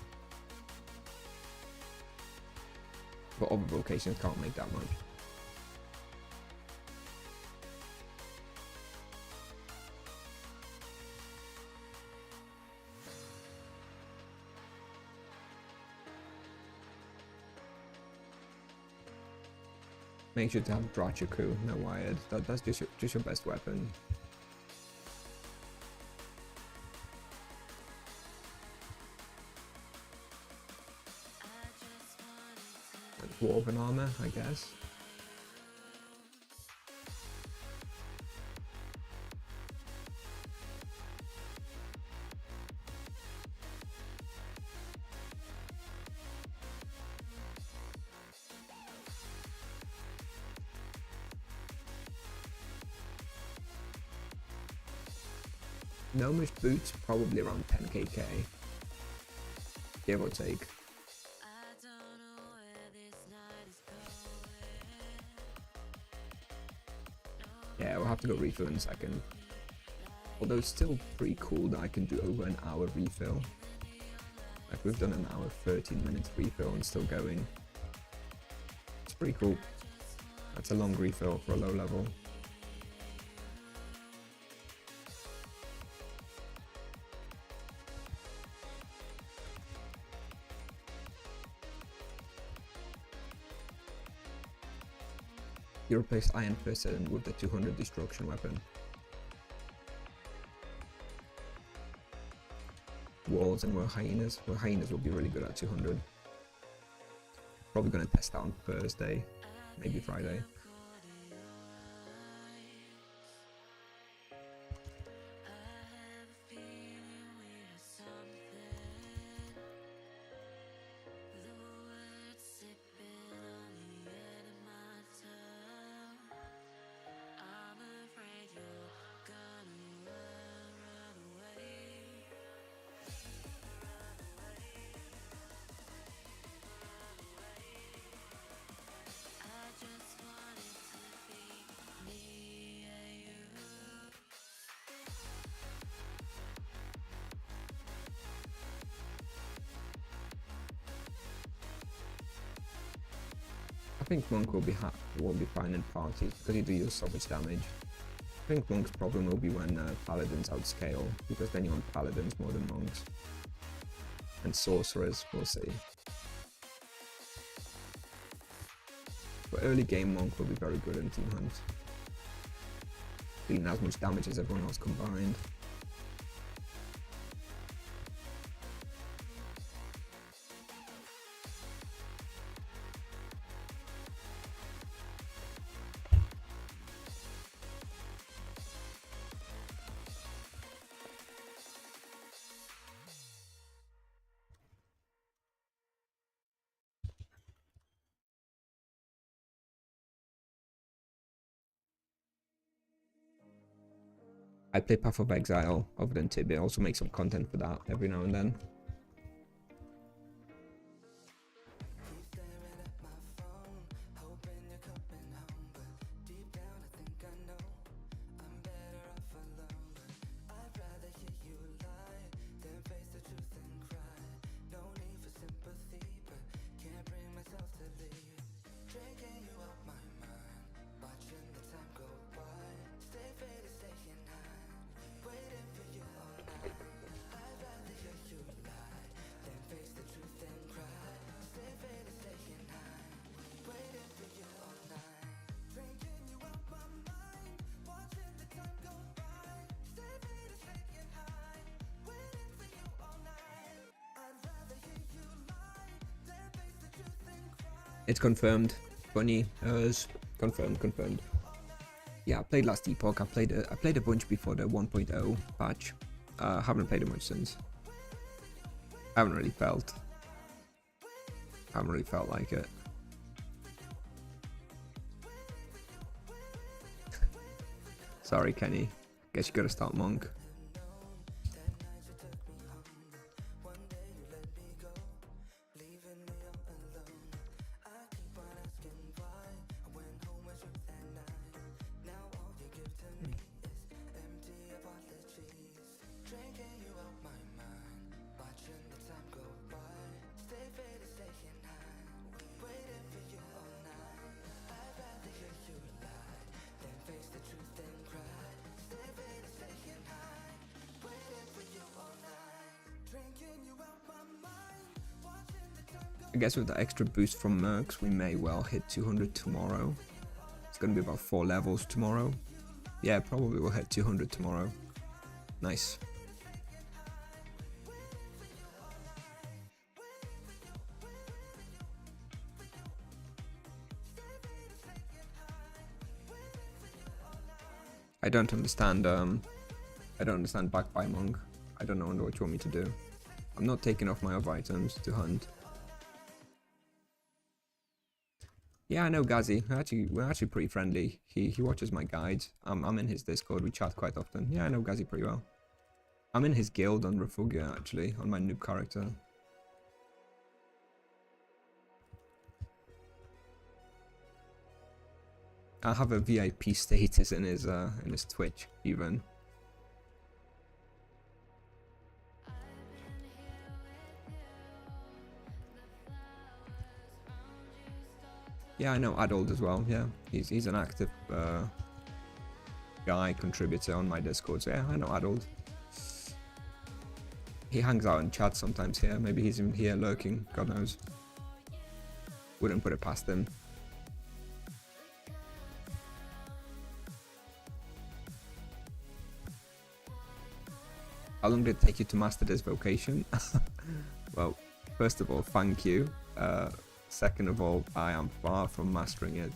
But other vocations can't make that much. Make sure to have Drachaku, no wired. That's just your best weapon. Dwarven armor, I guess. Gnomish boots, probably around 10kk. Give or take. Yeah, we'll have to go refill in a second. Although it's still pretty cool that I can do over an hour refill. Like we've done an hour 13 minutes refill and still going. It's pretty cool. That's a long refill for a low level. You replace Iron Fist with the 200 destruction weapon. Walls and hyenas. Hyenas will be really good at 200. Probably gonna test that on Thursday, maybe Friday. I think Monk will be fine in parties because he deals so much damage. I think Monk's problem will be when Paladins outscale, because then you want Paladins more than Monks. And Sorcerers, we'll see. But early game Monk will be very good in Team Hunt. Dealing as much damage as everyone else combined. I play Path of Exile other than Tibia, also make some content for that every now and then. It's confirmed. Bunny, confirmed. Yeah, I played last Epoch. I played a bunch before the 1.0 patch. Haven't played it much since. Haven't really felt like it. Sorry, Kenny. Guess you gotta start Monk. I guess with the extra boost from Mercs, we may well hit 200 tomorrow. It's going to be about 4 levels tomorrow. Yeah, probably we'll hit 200 tomorrow. Nice. I don't understand back by Monk. I don't know what you want me to do. I'm not taking off my other items to hunt. Yeah, I know Gazi. We're actually pretty friendly. He watches my guides. I'm in his Discord. We chat quite often. Yeah, I know Gazi pretty well. I'm in his guild on Refugia, actually, on my noob character. I have a VIP status in his Twitch, even. Yeah, I know Adult as well. Yeah, he's an active guy contributor on my Discord. So yeah, I know Adult. He hangs out in chat sometimes here. Maybe he's in here lurking. God knows. Wouldn't put it past him. How long did it take you to master this vocation? Well, first of all, thank you. Second of all, I am far from mastering it.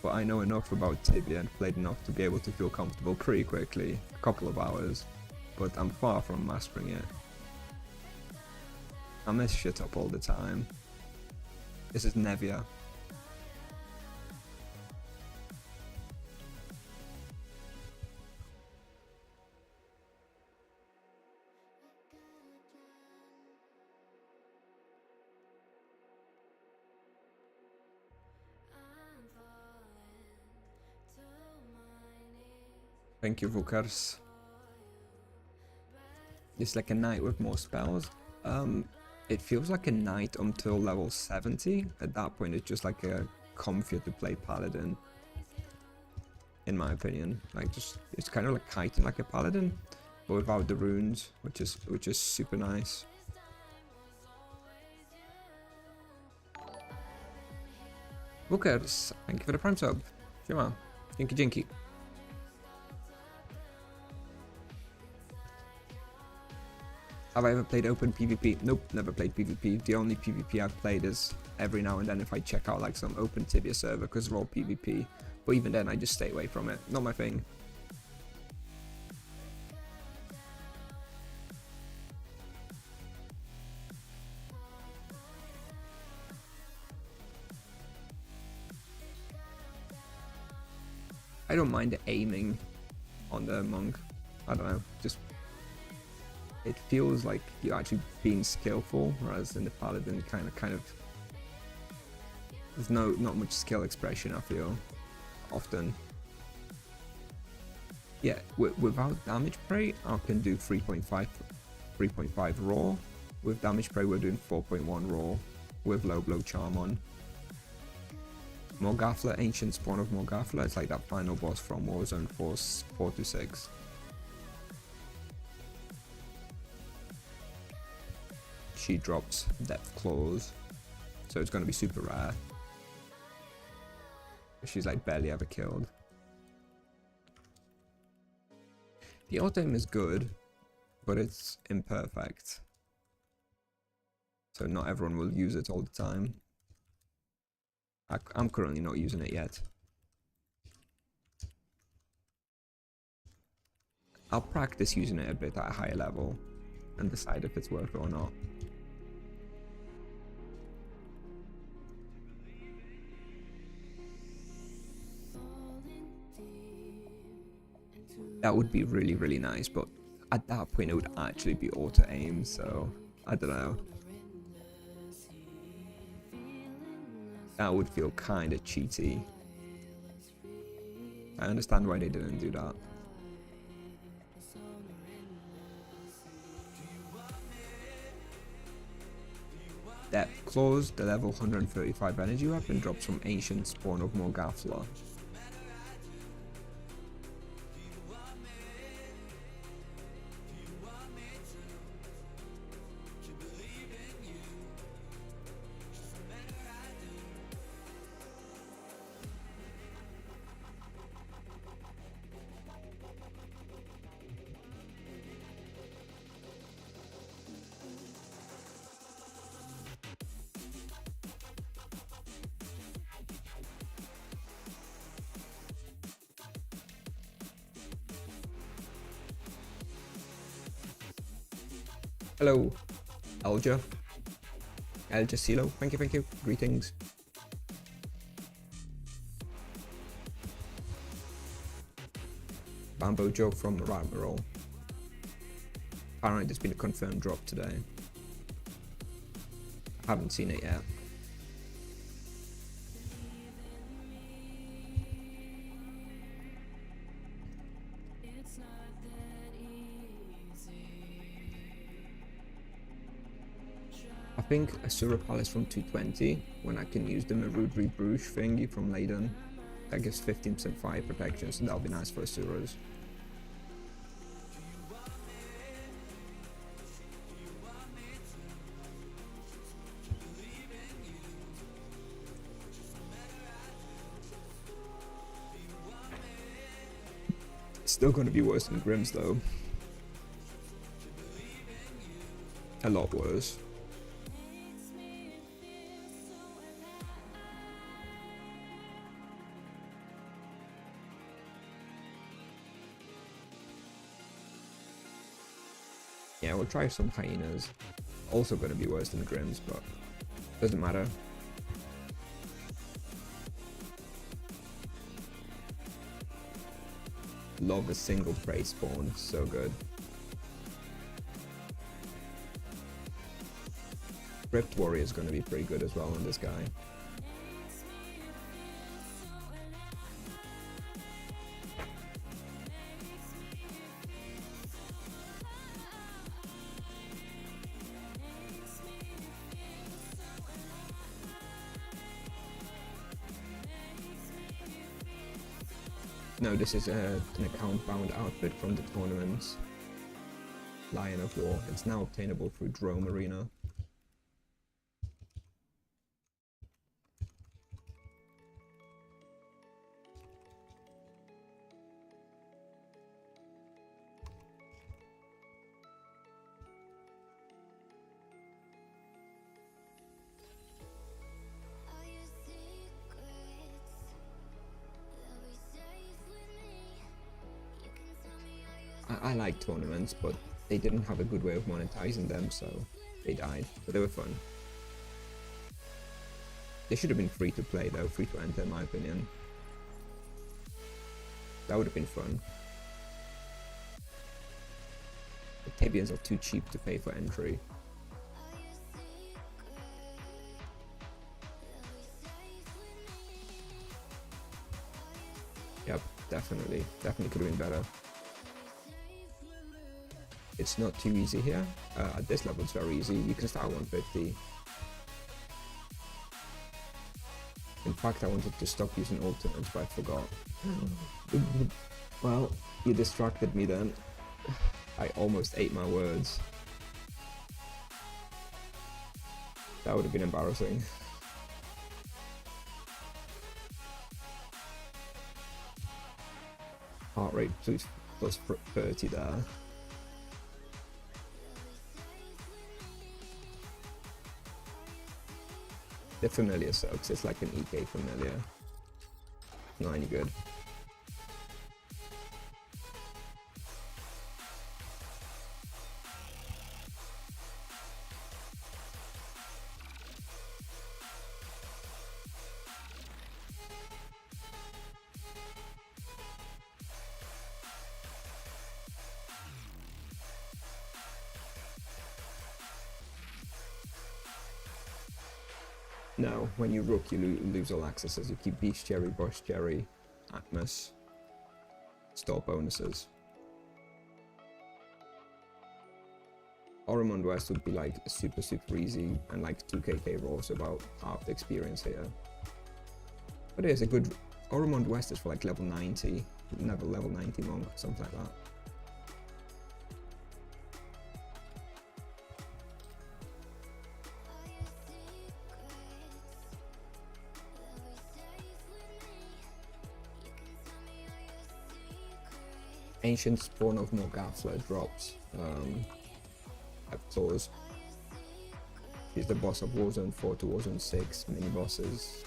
But I know enough about Tibia and played enough to be able to feel comfortable pretty quickly. A couple of hours. But I'm far from mastering it. I mess shit up all the time. This is Nevia. Thank you, Vukars. It's like a knight with more spells. It feels like a knight until level 70. At that point, it's just like a comfier to play paladin. In my opinion, like it's kind of like kiting like a paladin, but without the runes, which is super nice. Vukars, thank you for the prime sub. Shima, jinky jinky. Have I ever played open PvP? Nope, never played PvP. The only PvP I've played is every now and then if I check out like some open Tibia server because they're all PvP. But even then I just stay away from it. Not my thing. I don't mind aiming on the monk. I don't know, just it feels like you're actually being skillful, whereas in the paladin kind of there's not much skill expression, I feel often. Yeah, without damage prey I can do 3.5 raw. With damage prey we're doing 4.1 raw with low blow charm on. Morgathla, ancient spawn of Morgathla, it's like that final boss from Warzone 4 to 6. She drops depth claws, so it's going to be super rare. She's like barely ever killed. The auto aim is good, but it's imperfect, so not everyone will use it all the time. I'm currently not using it yet. I'll practice using it a bit at a higher level and decide if it's worth it or not. That would be really, really nice, but at that point it would actually be auto aim, so I don't know. That would feel kind of cheaty. I understand why they didn't do that. Depth claws, the level 135 energy weapon drops from ancient spawn of Morgathla. Hello, Elja. Silo, thank you, greetings. Bamboo joke from Ramirol. Apparently there's been a confirmed drop today. I haven't seen it yet. I think Asura Palace from 220, when I can use the Marudri Bruges thingy from Leyden. That gives 15% fire protection, so that'll be nice for Asuras. Still going to be worse than Grimm's though. A lot worse. Yeah, we'll try some hyenas. Also going to be worse than Grimm's, but doesn't matter. Love a single prey spawn, so good. Crypt Warrior is going to be pretty good as well on this guy. No, this is an account-bound outfit from the tournament. Lion of War. It's now obtainable through Drome Arena. I like tournaments, but they didn't have a good way of monetizing them, so they died. But they were fun. They should have been free to play though, free to enter in my opinion. That would have been fun. The Tabians are too cheap to pay for entry. Yep, definitely could have been better. It's not too easy here. At this level it's very easy. You can start 150. In fact, I wanted to stop using ultimates, but I forgot. Well, you distracted me then. I almost ate my words. That would have been embarrassing. Heart rate plus 30 there. The familiar sucks, it's like an EK familiar. Not any good. No, when you rook, you lose all accesses. You keep Bestiary, Bestiary, Atmos, store bonuses. Oromond West would be like super easy, and like 2kk raw, so about half the experience here. But it is a good... Oromond West is for like level 90, level 90 monk, something like that. Ancient Spawn of Morgathla drops Aptors. He's the boss of Warzone 4 to Warzone 6 mini bosses.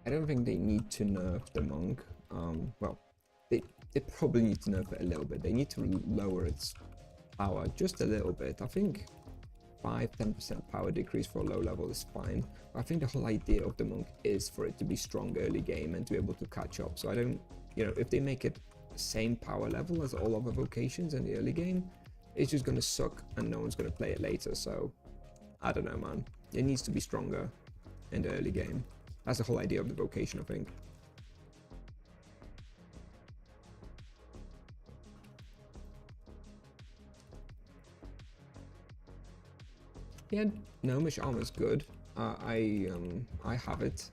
I don't think they need to nerf the monk. Well, they probably need to nerf it a little bit. They need to lower its power just a little bit. I think 5-10% power decrease for a low level is fine. But I think the whole idea of the monk is for it to be strong early game and to be able to catch up. So I don't, you know, if they make it the same power level as all other vocations in the early game, it's just gonna suck and no one's gonna play it later. So I don't know, man. It needs to be stronger in the early game. That's the whole idea of the vocation, I think. Yeah, gnomish armor is good. I have it,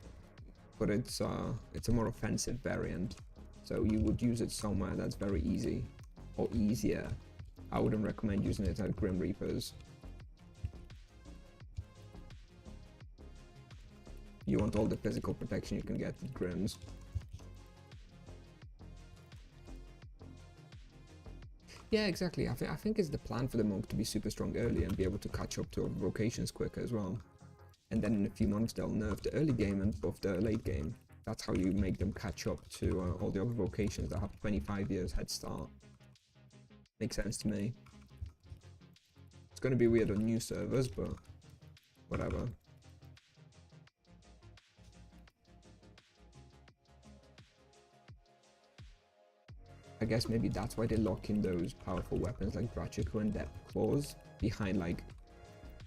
but it's a more offensive variant. So you would use it somewhere that's very easy or easier. I wouldn't recommend using it at Grim Reapers. You want all the physical protection you can get with Grims. Yeah, exactly. I think it's the plan for the monk to be super strong early and be able to catch up to other vocations quicker as well. And then in a few months they'll nerf the early game and buff the late game. That's how you make them catch up to all the other vocations that have 25 years head start. Makes sense to me. It's going to be weird on new servers, but whatever. I guess maybe that's why they lock in those powerful weapons like Brachico and Depth Claws behind like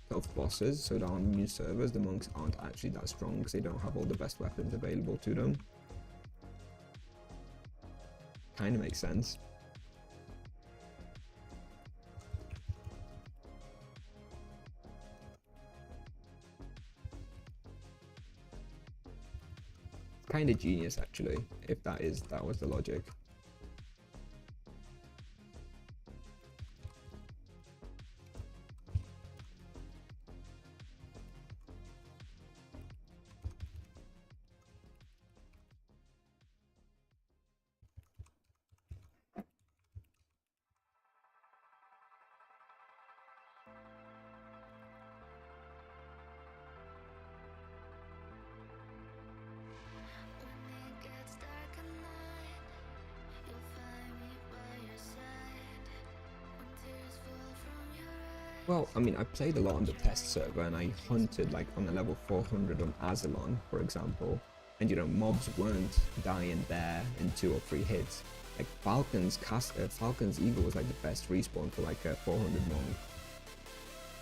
tough bosses, so that on new servers the monks aren't actually that strong because they don't have all the best weapons available to them. Kind of makes sense. Kind of genius actually, if that was the logic. Well, I mean, I played a lot on the test server and I hunted like on a level 400 on Azalon, for example. And you know, mobs weren't dying there in 2 or 3 hits. Like Falcon's Eagle was like the best respawn for like a 400 monk.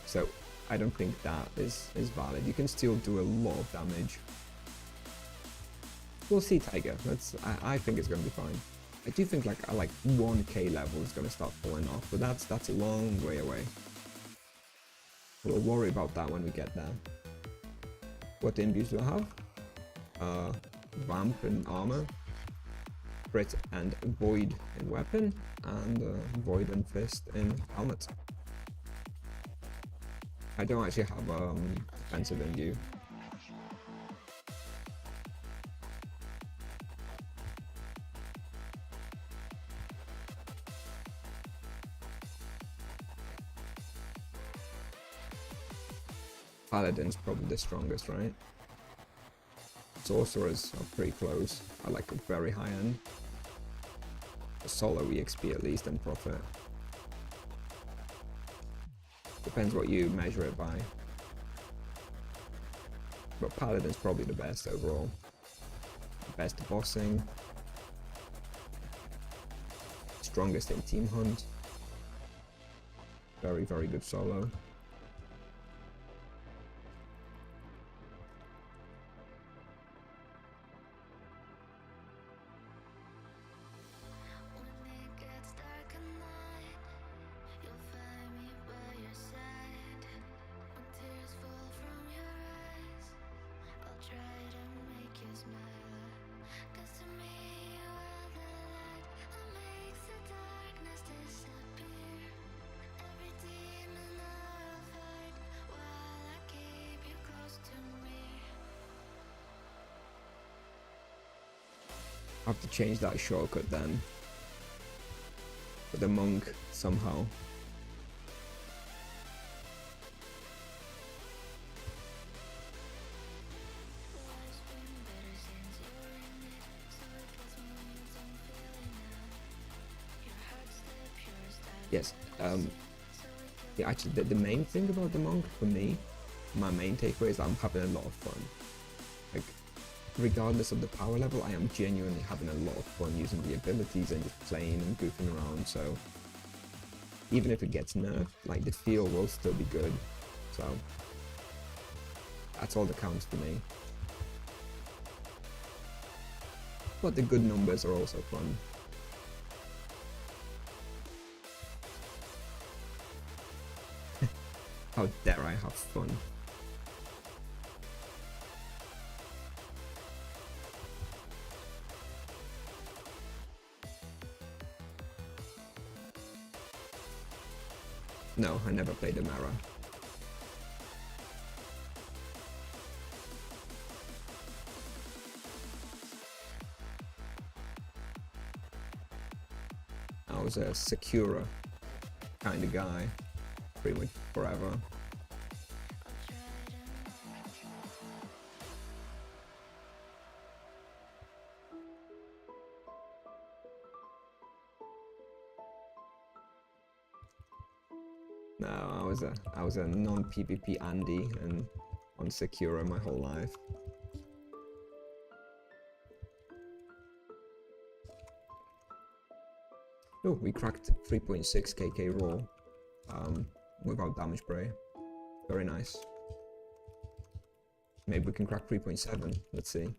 So I don't think that is valid. You can still do a lot of damage. We'll see, Tiger. I think it's gonna be fine. I do think like 1k level is gonna start falling off, but that's a long way away. We'll worry about that when we get there. What imbues do I have? Vamp in armor, Crit and Void in weapon, and Void and Fist in helmet. I don't actually have defensive imbue. Paladin's probably the strongest, right? Sorcerers are pretty close, are like a very high end. Solo EXP at least and profit. Depends what you measure it by. But Paladin's probably the best overall. Best bossing. Strongest in team hunt. Very, very good solo. I have to change that shortcut then. For the monk somehow. yes, yeah, actually, the main thing about the monk for me, my main takeaway is that I'm having a lot of fun. Like, regardless of the power level, I am genuinely having a lot of fun using the abilities and just playing and goofing around. So even if it gets nerfed, like the feel will still be good. So that's all that counts for me. But the good numbers are also fun. How dare I have fun? No, I never played Amara. I was a Sakura kind of guy, pretty much forever. No, I was a non-PvP Andy and on Sakura my whole life. Oh, we cracked 3.6 KK raw without damage spray. Very nice. Maybe we can crack 3.7. Let's see.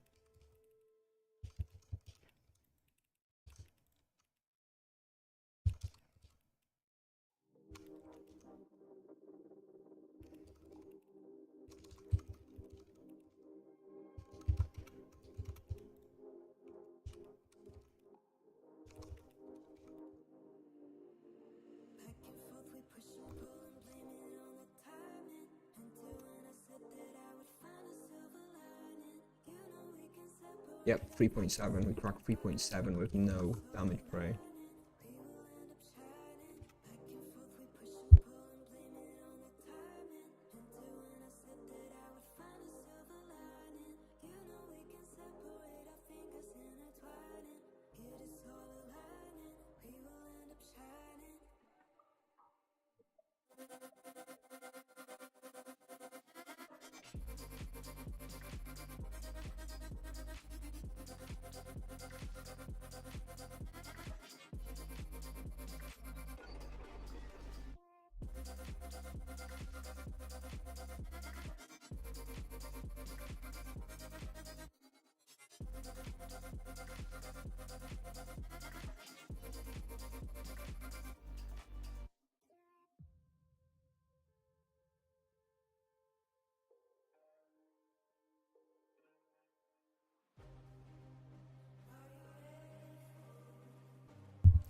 Yep, 3.7. We cracked 3.7 with no damage spray.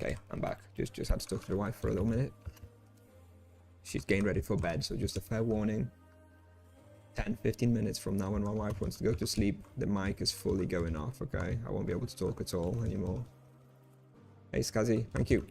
Okay, I'm back. Just had to talk to the wife for a little minute. She's getting ready for bed, so just a fair warning. 10-15 minutes from now when my wife wants to go to sleep, the mic is fully going off, okay? I won't be able to talk at all anymore. Hey Skazzy, thank you.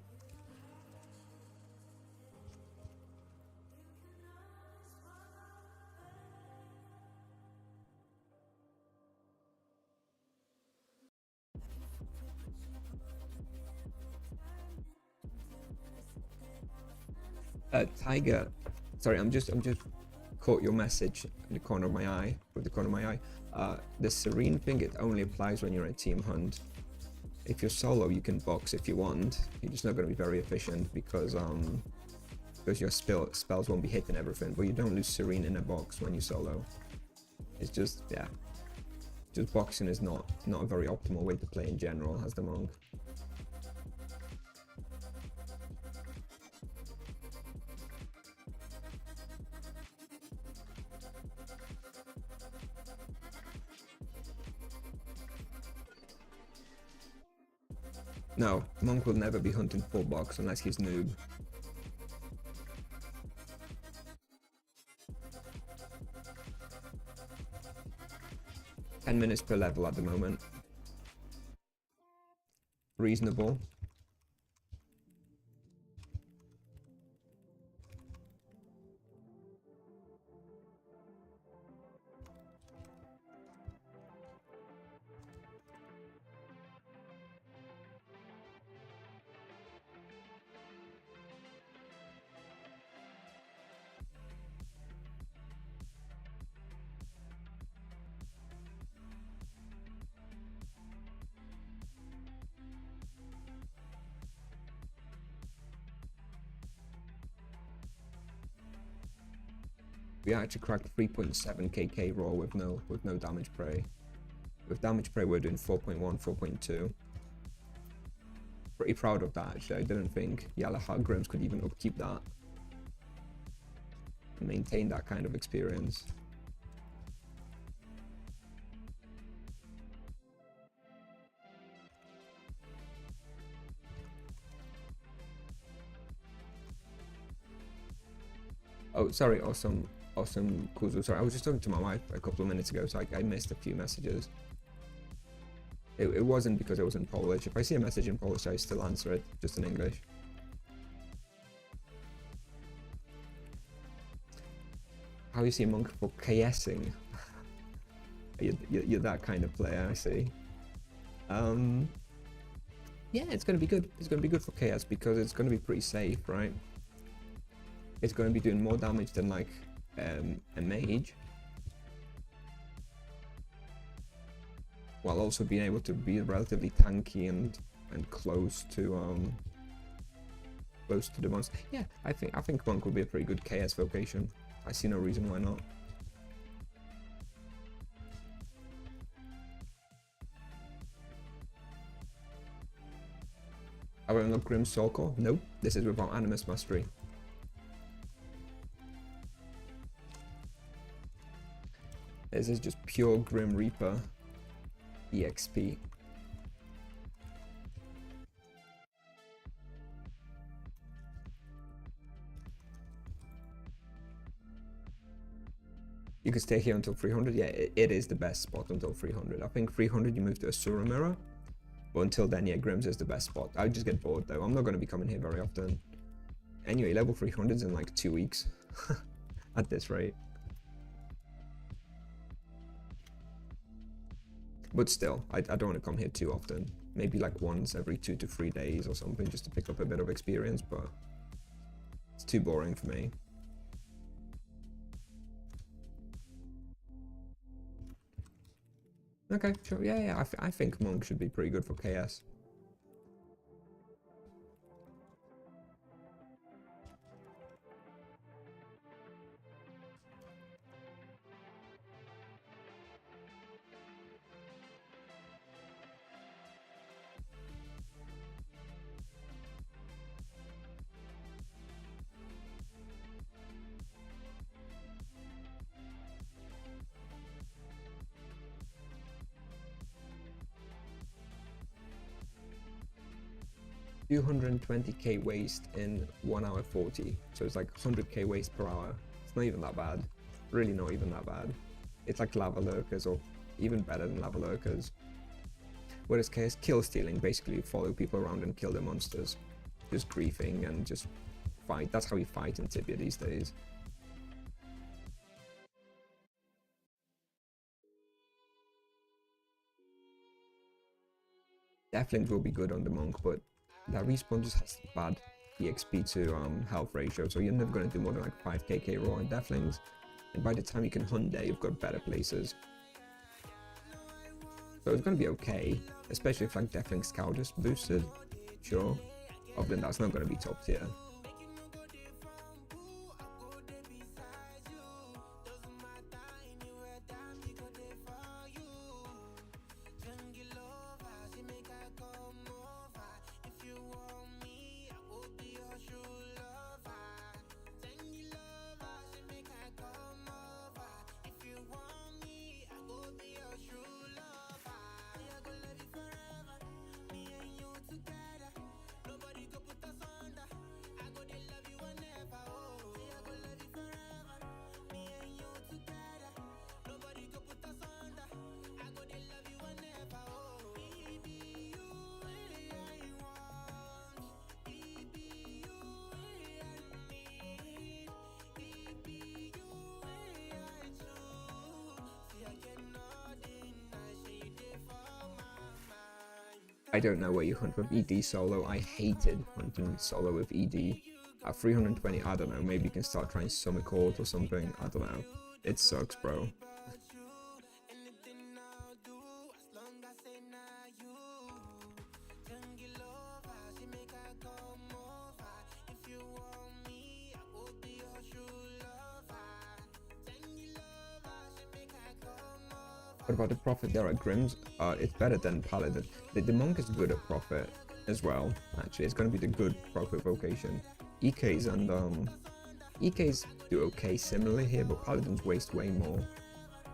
Tiger, sorry, I'm just caught your message in the corner of my eye, with the corner of my eye. The serene thing, it only applies when you're in team hunt. If you're solo, you can box if you want. You're just not going to be very efficient because your spells won't be hitting everything. But you don't lose serene in a box when you solo. It's just, yeah, just boxing is not a very optimal way to play in general as the monk. No, monk will never be hunting full box unless he's noob. $10 minutes per level at the moment. Reasonable. We actually cracked 3.7 KK raw with no damage prey. With damage prey, we're doing 4.1, 4.2. Pretty proud of that, actually. I didn't think Yalahar Grims could even upkeep that and maintain that kind of experience. Oh, sorry, awesome Kuzu. Sorry, I was just talking to my wife a couple of minutes ago, so I missed a few messages. It wasn't because it was in Polish. If I see a message in Polish, I still answer it, just in English. How you see a monk for KSing? You're that kind of player, I see. Yeah, it's gonna be good. It's gonna be good for KS because it's gonna be pretty safe, right? It's gonna be doing more damage than like a mage, while also being able to be relatively tanky and close to the monster. Yeah, I think monk would be a pretty good KS vocation. I see no reason why not. Are we unlock Grim Soulcore? No, this is without Animus Mastery. This is just pure Grim Reaper EXP. You can stay here until 300. Yeah, it is the best spot until 300. I think 300 you move to Asura Mirror. But until then, yeah, Grims is the best spot. I just get bored though. I'm not going to be coming here very often. Anyway, level 300's in like 2 weeks. At this rate. But still, I don't want to come here too often. Maybe like once every 2 to 3 days or something, just to pick up a bit of experience, but it's too boring for me. Okay, sure, yeah, I think Monk should be pretty good for KS. $220k waste in 1 hour 40, so it's like 100k waste per hour. It's not even that bad, really not even that bad. It's like lava lurkers, or even better than lava lurkers. Whereas KS kill stealing, basically you follow people around and kill their monsters, just griefing and just fight. That's how we fight in Tibia these days. Definitely will be good on the monk, but that respawn just has bad EXP to health ratio, so you're never going to do more than like 5 KK raw in Deathlings, and by the time you can hunt there, you've got better places. So it's going to be okay, especially if like Deathling Scout is boosted, sure. Other than that's not going to be top tier. I don't know where you hunt with ED solo. I hated hunting solo with ED. At 320, I don't know, maybe you can start trying Summit Court or something, I don't know. It sucks, bro. What about the Prophet there at Grimm's? It's better than Paladin. The Monk is good at Prophet as well, actually. It's going to be the good Prophet vocation. EKs and EKs do okay similarly here, but Paladins waste way more.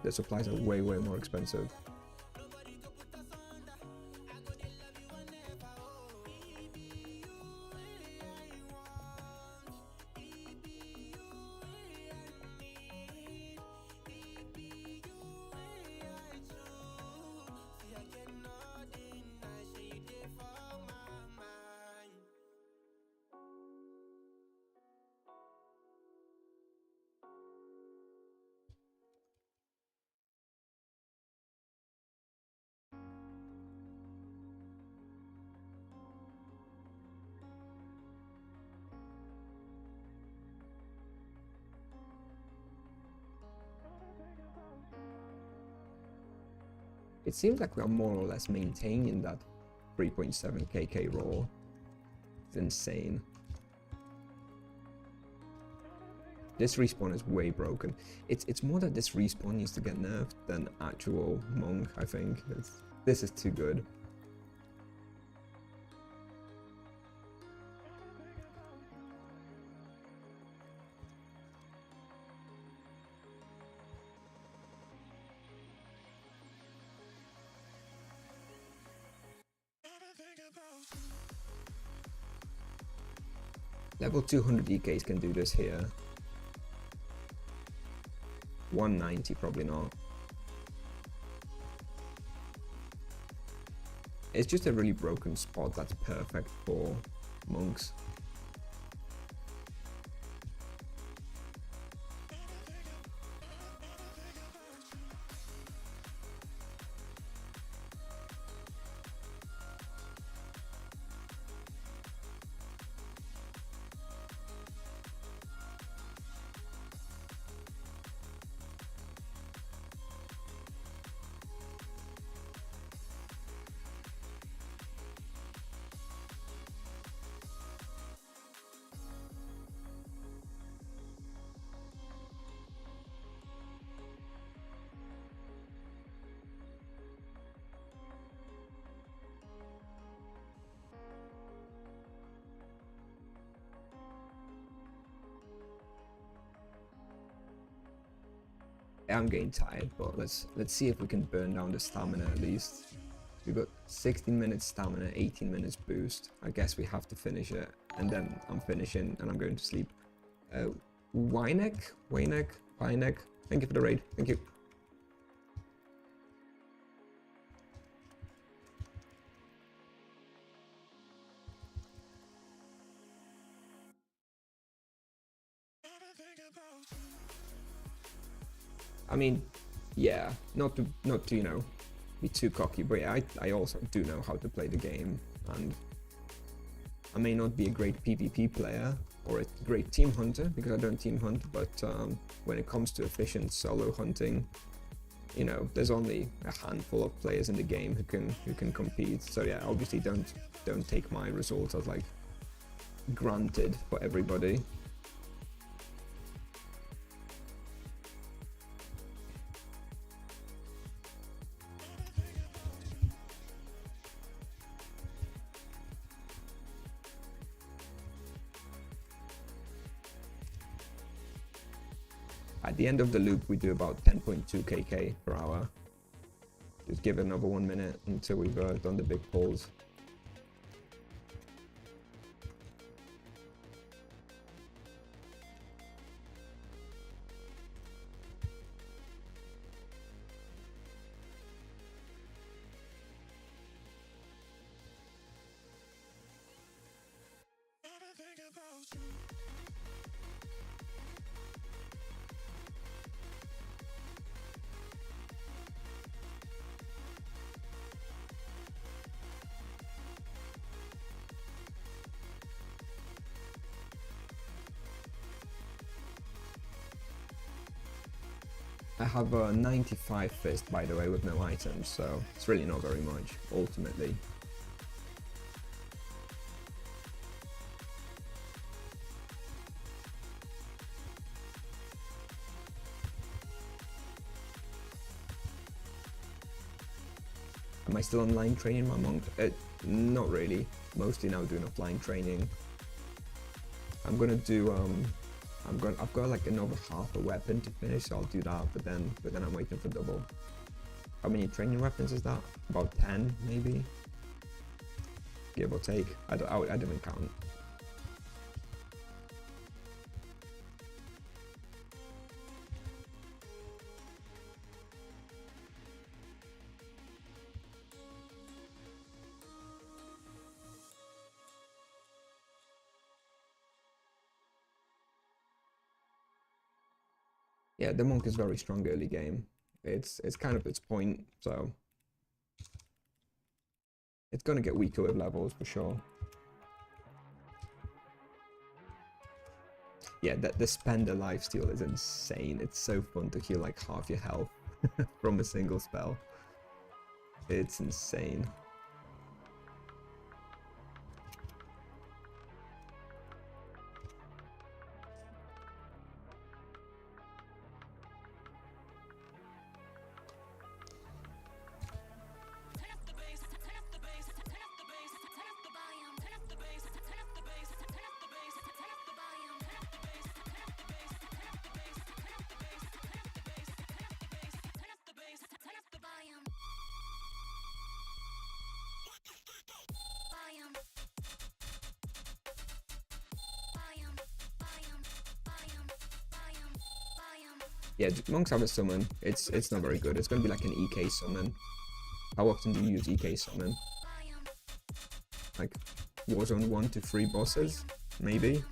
The supplies are way more expensive. It seems like we are more or less maintaining that 3.7 KK raw. It's insane. This respawn is way broken. It's more that this respawn needs to get nerfed than actual Monk, I think. This is too good. Level 200 EKs can do this here. 190 probably not. It's just a really broken spot that's perfect for monks. I'm getting tired, but let's see if we can burn down the stamina at least. We've got 16 minutes stamina, 18 minutes boost. I guess we have to finish it, and then I'm finishing and I'm going to sleep. Wynek, thank you for the raid. Thank you. I mean, yeah, not to you know, be too cocky, but yeah, I also do know how to play the game, and I may not be a great PvP player or a great team hunter because I don't team hunt, but when it comes to efficient solo hunting, you know, there's only a handful of players in the game who can compete. So yeah, obviously don't take my results as like granted for everybody. At the end of the loop, we do about 10.2 KK per hour. Just give it another 1 minute until we've done the big pulls. I have a 95 fist, by the way, with no items, so it's really not very much, ultimately. Am I still online training my monk? Not really. Mostly now doing offline training. I'm gonna do I've got like another half a weapon to finish, so I'll do that. But then I'm waiting for double. How many training weapons is that? About 10 maybe, give or take. I didn't count. Yeah, the monk is very strong early game. It's kind of its point, so it's gonna get weaker with levels for sure. Yeah, the spender lifesteal is insane. It's so fun to heal like half your health from a single spell. It's insane. Yeah, monks have a summon. It's not very good. It's gonna be like an EK summon. How often do you use EK summon? Like Warzone 1 to 3 bosses, maybe.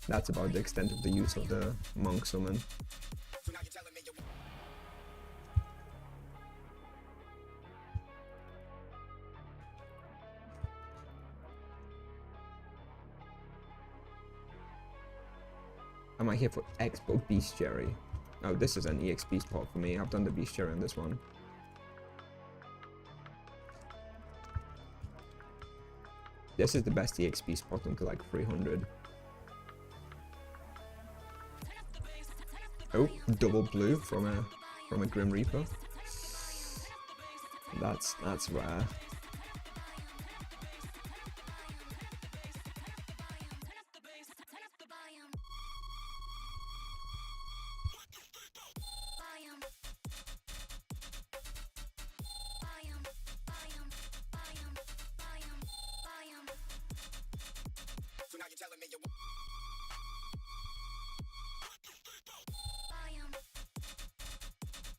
That's about the extent of the use of the monk summon. Am I here for Expo Bestiary? Oh, this is an EXP spot for me. I've done the Bestiary on this one. This is the best EXP spot until like 300. Oh, double blue from a Grim Reaper. That's rare.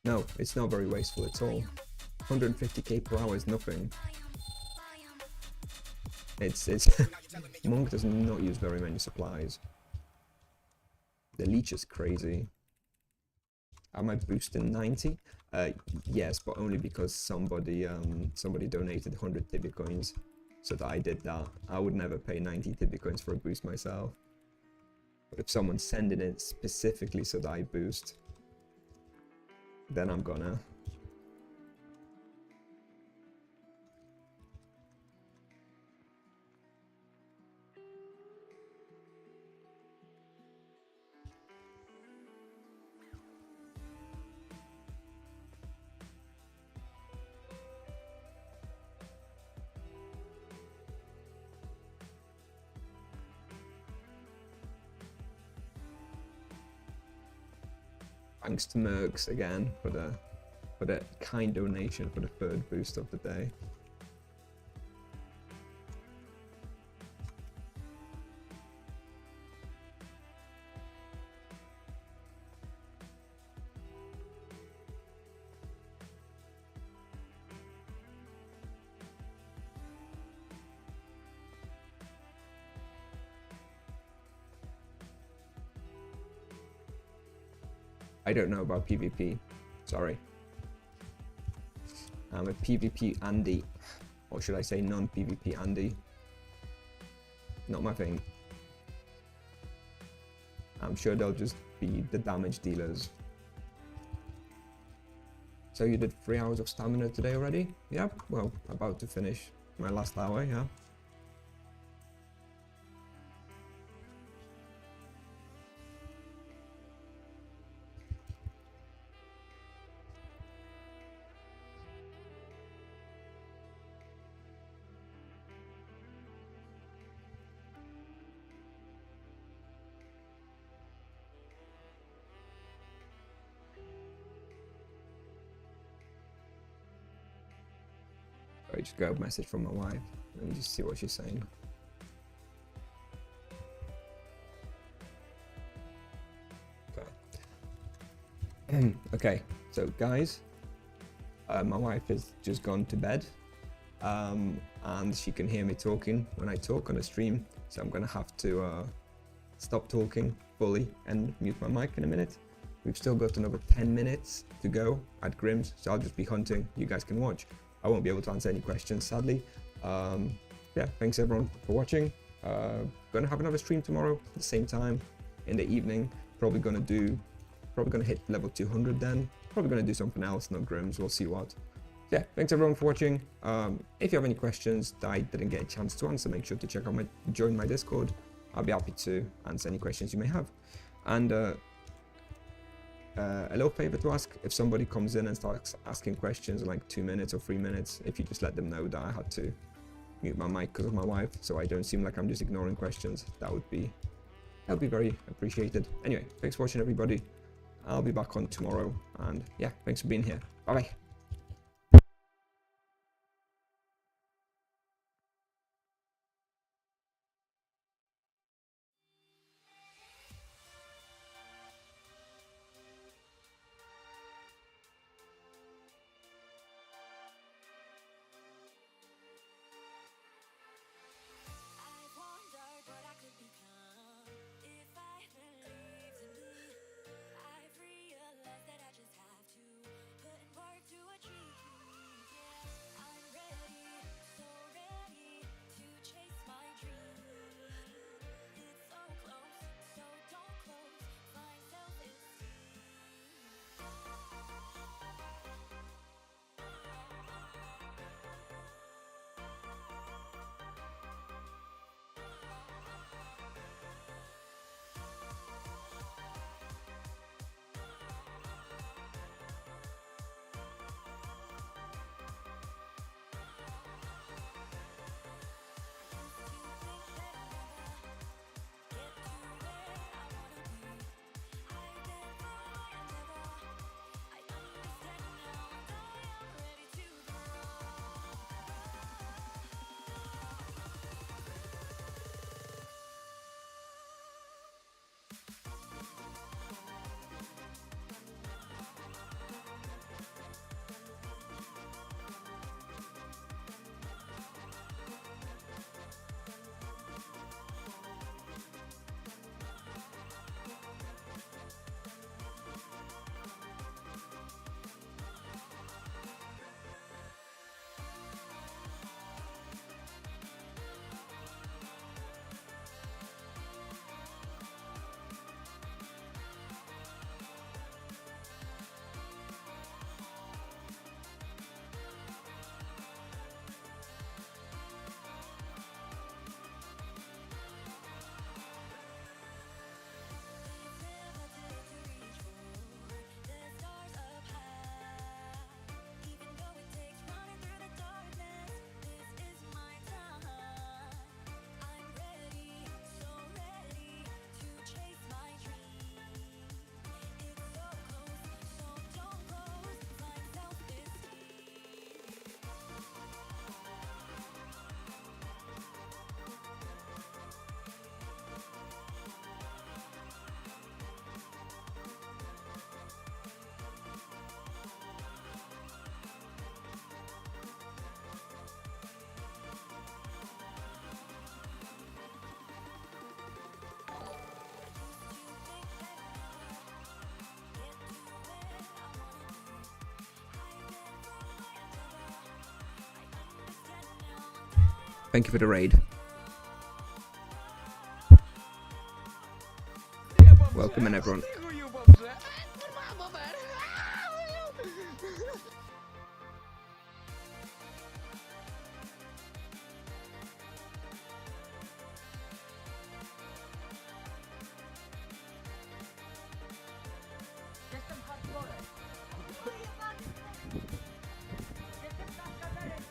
No, it's not very wasteful at all. 150k per hour is nothing. It's Monk does not use very many supplies. The leech is crazy. Am I boosting 90? Yes, but only because somebody donated 100 Tibia coins, so that I did that. I would never pay 90 Tibia coins for a boost myself. But if someone's sending it specifically so that I boost, then I'm gonna. Thanks to Mercs again for the kind donation for the third boost of the day. I don't know about PvP, sorry. I'm a PvP Andy, or should I say non-PvP Andy? Not my thing. I'm sure they'll just be the damage dealers. So you did 3 hours of stamina today already? Yep, well, about to finish my last hour, yeah. I just got a message from my wife. Let me just see what she's saying. Okay. Okay, so guys, my wife has just gone to bed, and she can hear me talking when I talk on the stream, so I'm gonna have to stop talking fully and mute my mic in a minute. We've still got another 10 minutes to go at Grimm's, so I'll just be hunting. You guys can watch. I won't be able to answer any questions, sadly. Yeah, thanks everyone for watching. Gonna have another stream tomorrow at the same time in the evening. Probably gonna hit level 200 then. Probably gonna do something else, not Grimm's. We'll see what. Yeah, thanks everyone for watching. If you have any questions that I didn't get a chance to answer, make sure to check out join my Discord. I'll be happy to answer any questions you may have. And a little favor to ask: if somebody comes in and starts asking questions in like 2 minutes or 3 minutes, if you just let them know that I had to mute my mic because of my wife, so I don't seem like I'm just ignoring questions, that would be very appreciated. Anyway, thanks for watching everybody. I'll be back on tomorrow, and yeah, thanks for being here. Bye bye. I've wondered what I could become if I believed in me. I've realized that I just have to put in work to achieve. Yeah, I'm ready, so ready to chase my dream. It's so close, so don't close. Find self-esteem. Thank you for the raid. Welcome in everyone. Jestem hardcorem. Jestem kaskaderem.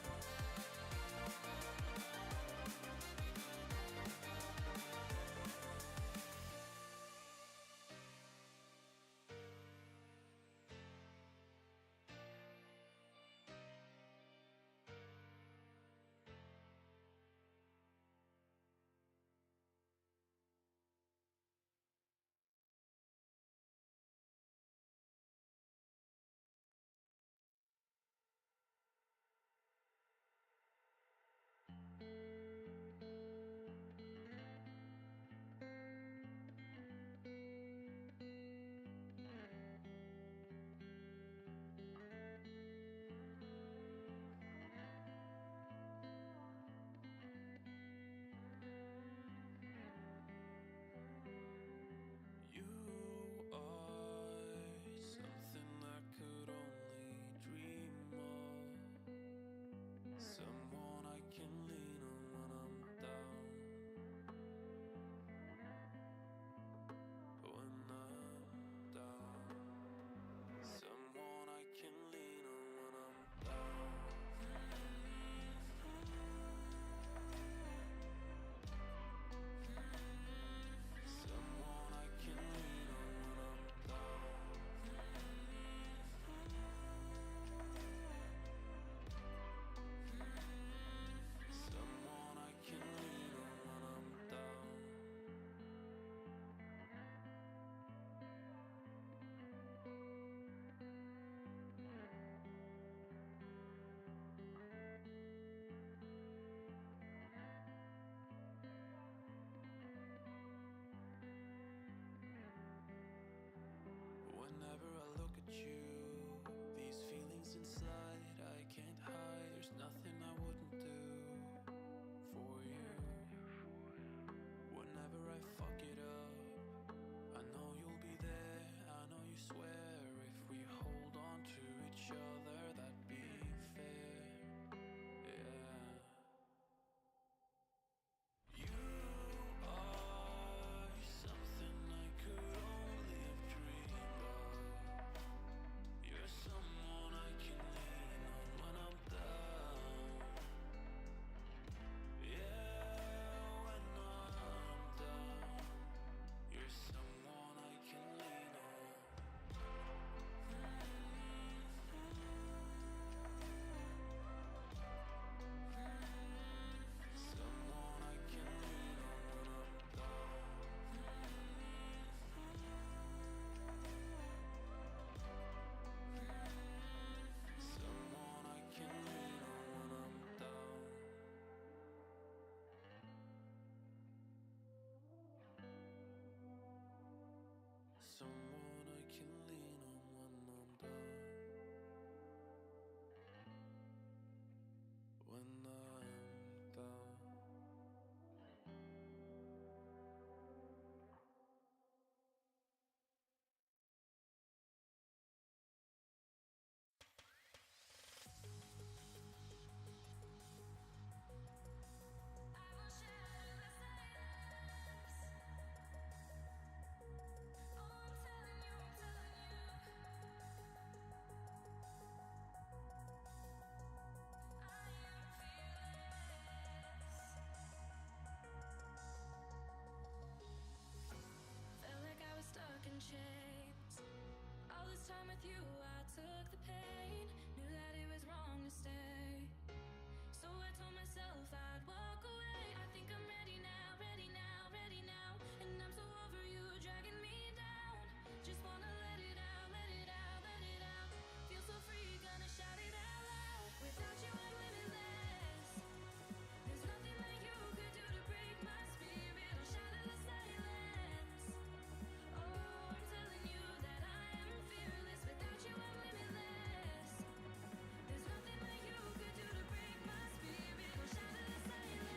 you, I took the pain. Knew that it was wrong to stay. So I told myself I'd walk away. I think I'm ready now, ready now, ready now. And I'm so over you dragging me down. Just wanna let it out, let it out, let it out. Feel so free, gonna shout it out loud. Without you I'm limitless. There's nothing that you could do to break my spirit or shatter the silence. Oh, I'm telling you that I am fearless. Without you I'm limitless. There's nothing that you could do to break my spirit or shatter the silence.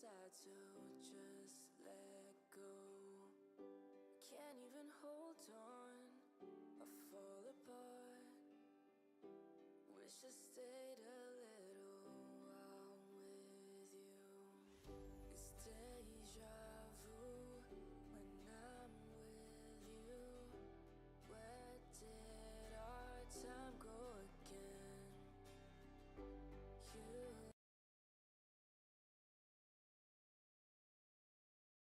sad to just let go. Can't even hold on, I fall apart. Wish I stayed a little while with you. It's deja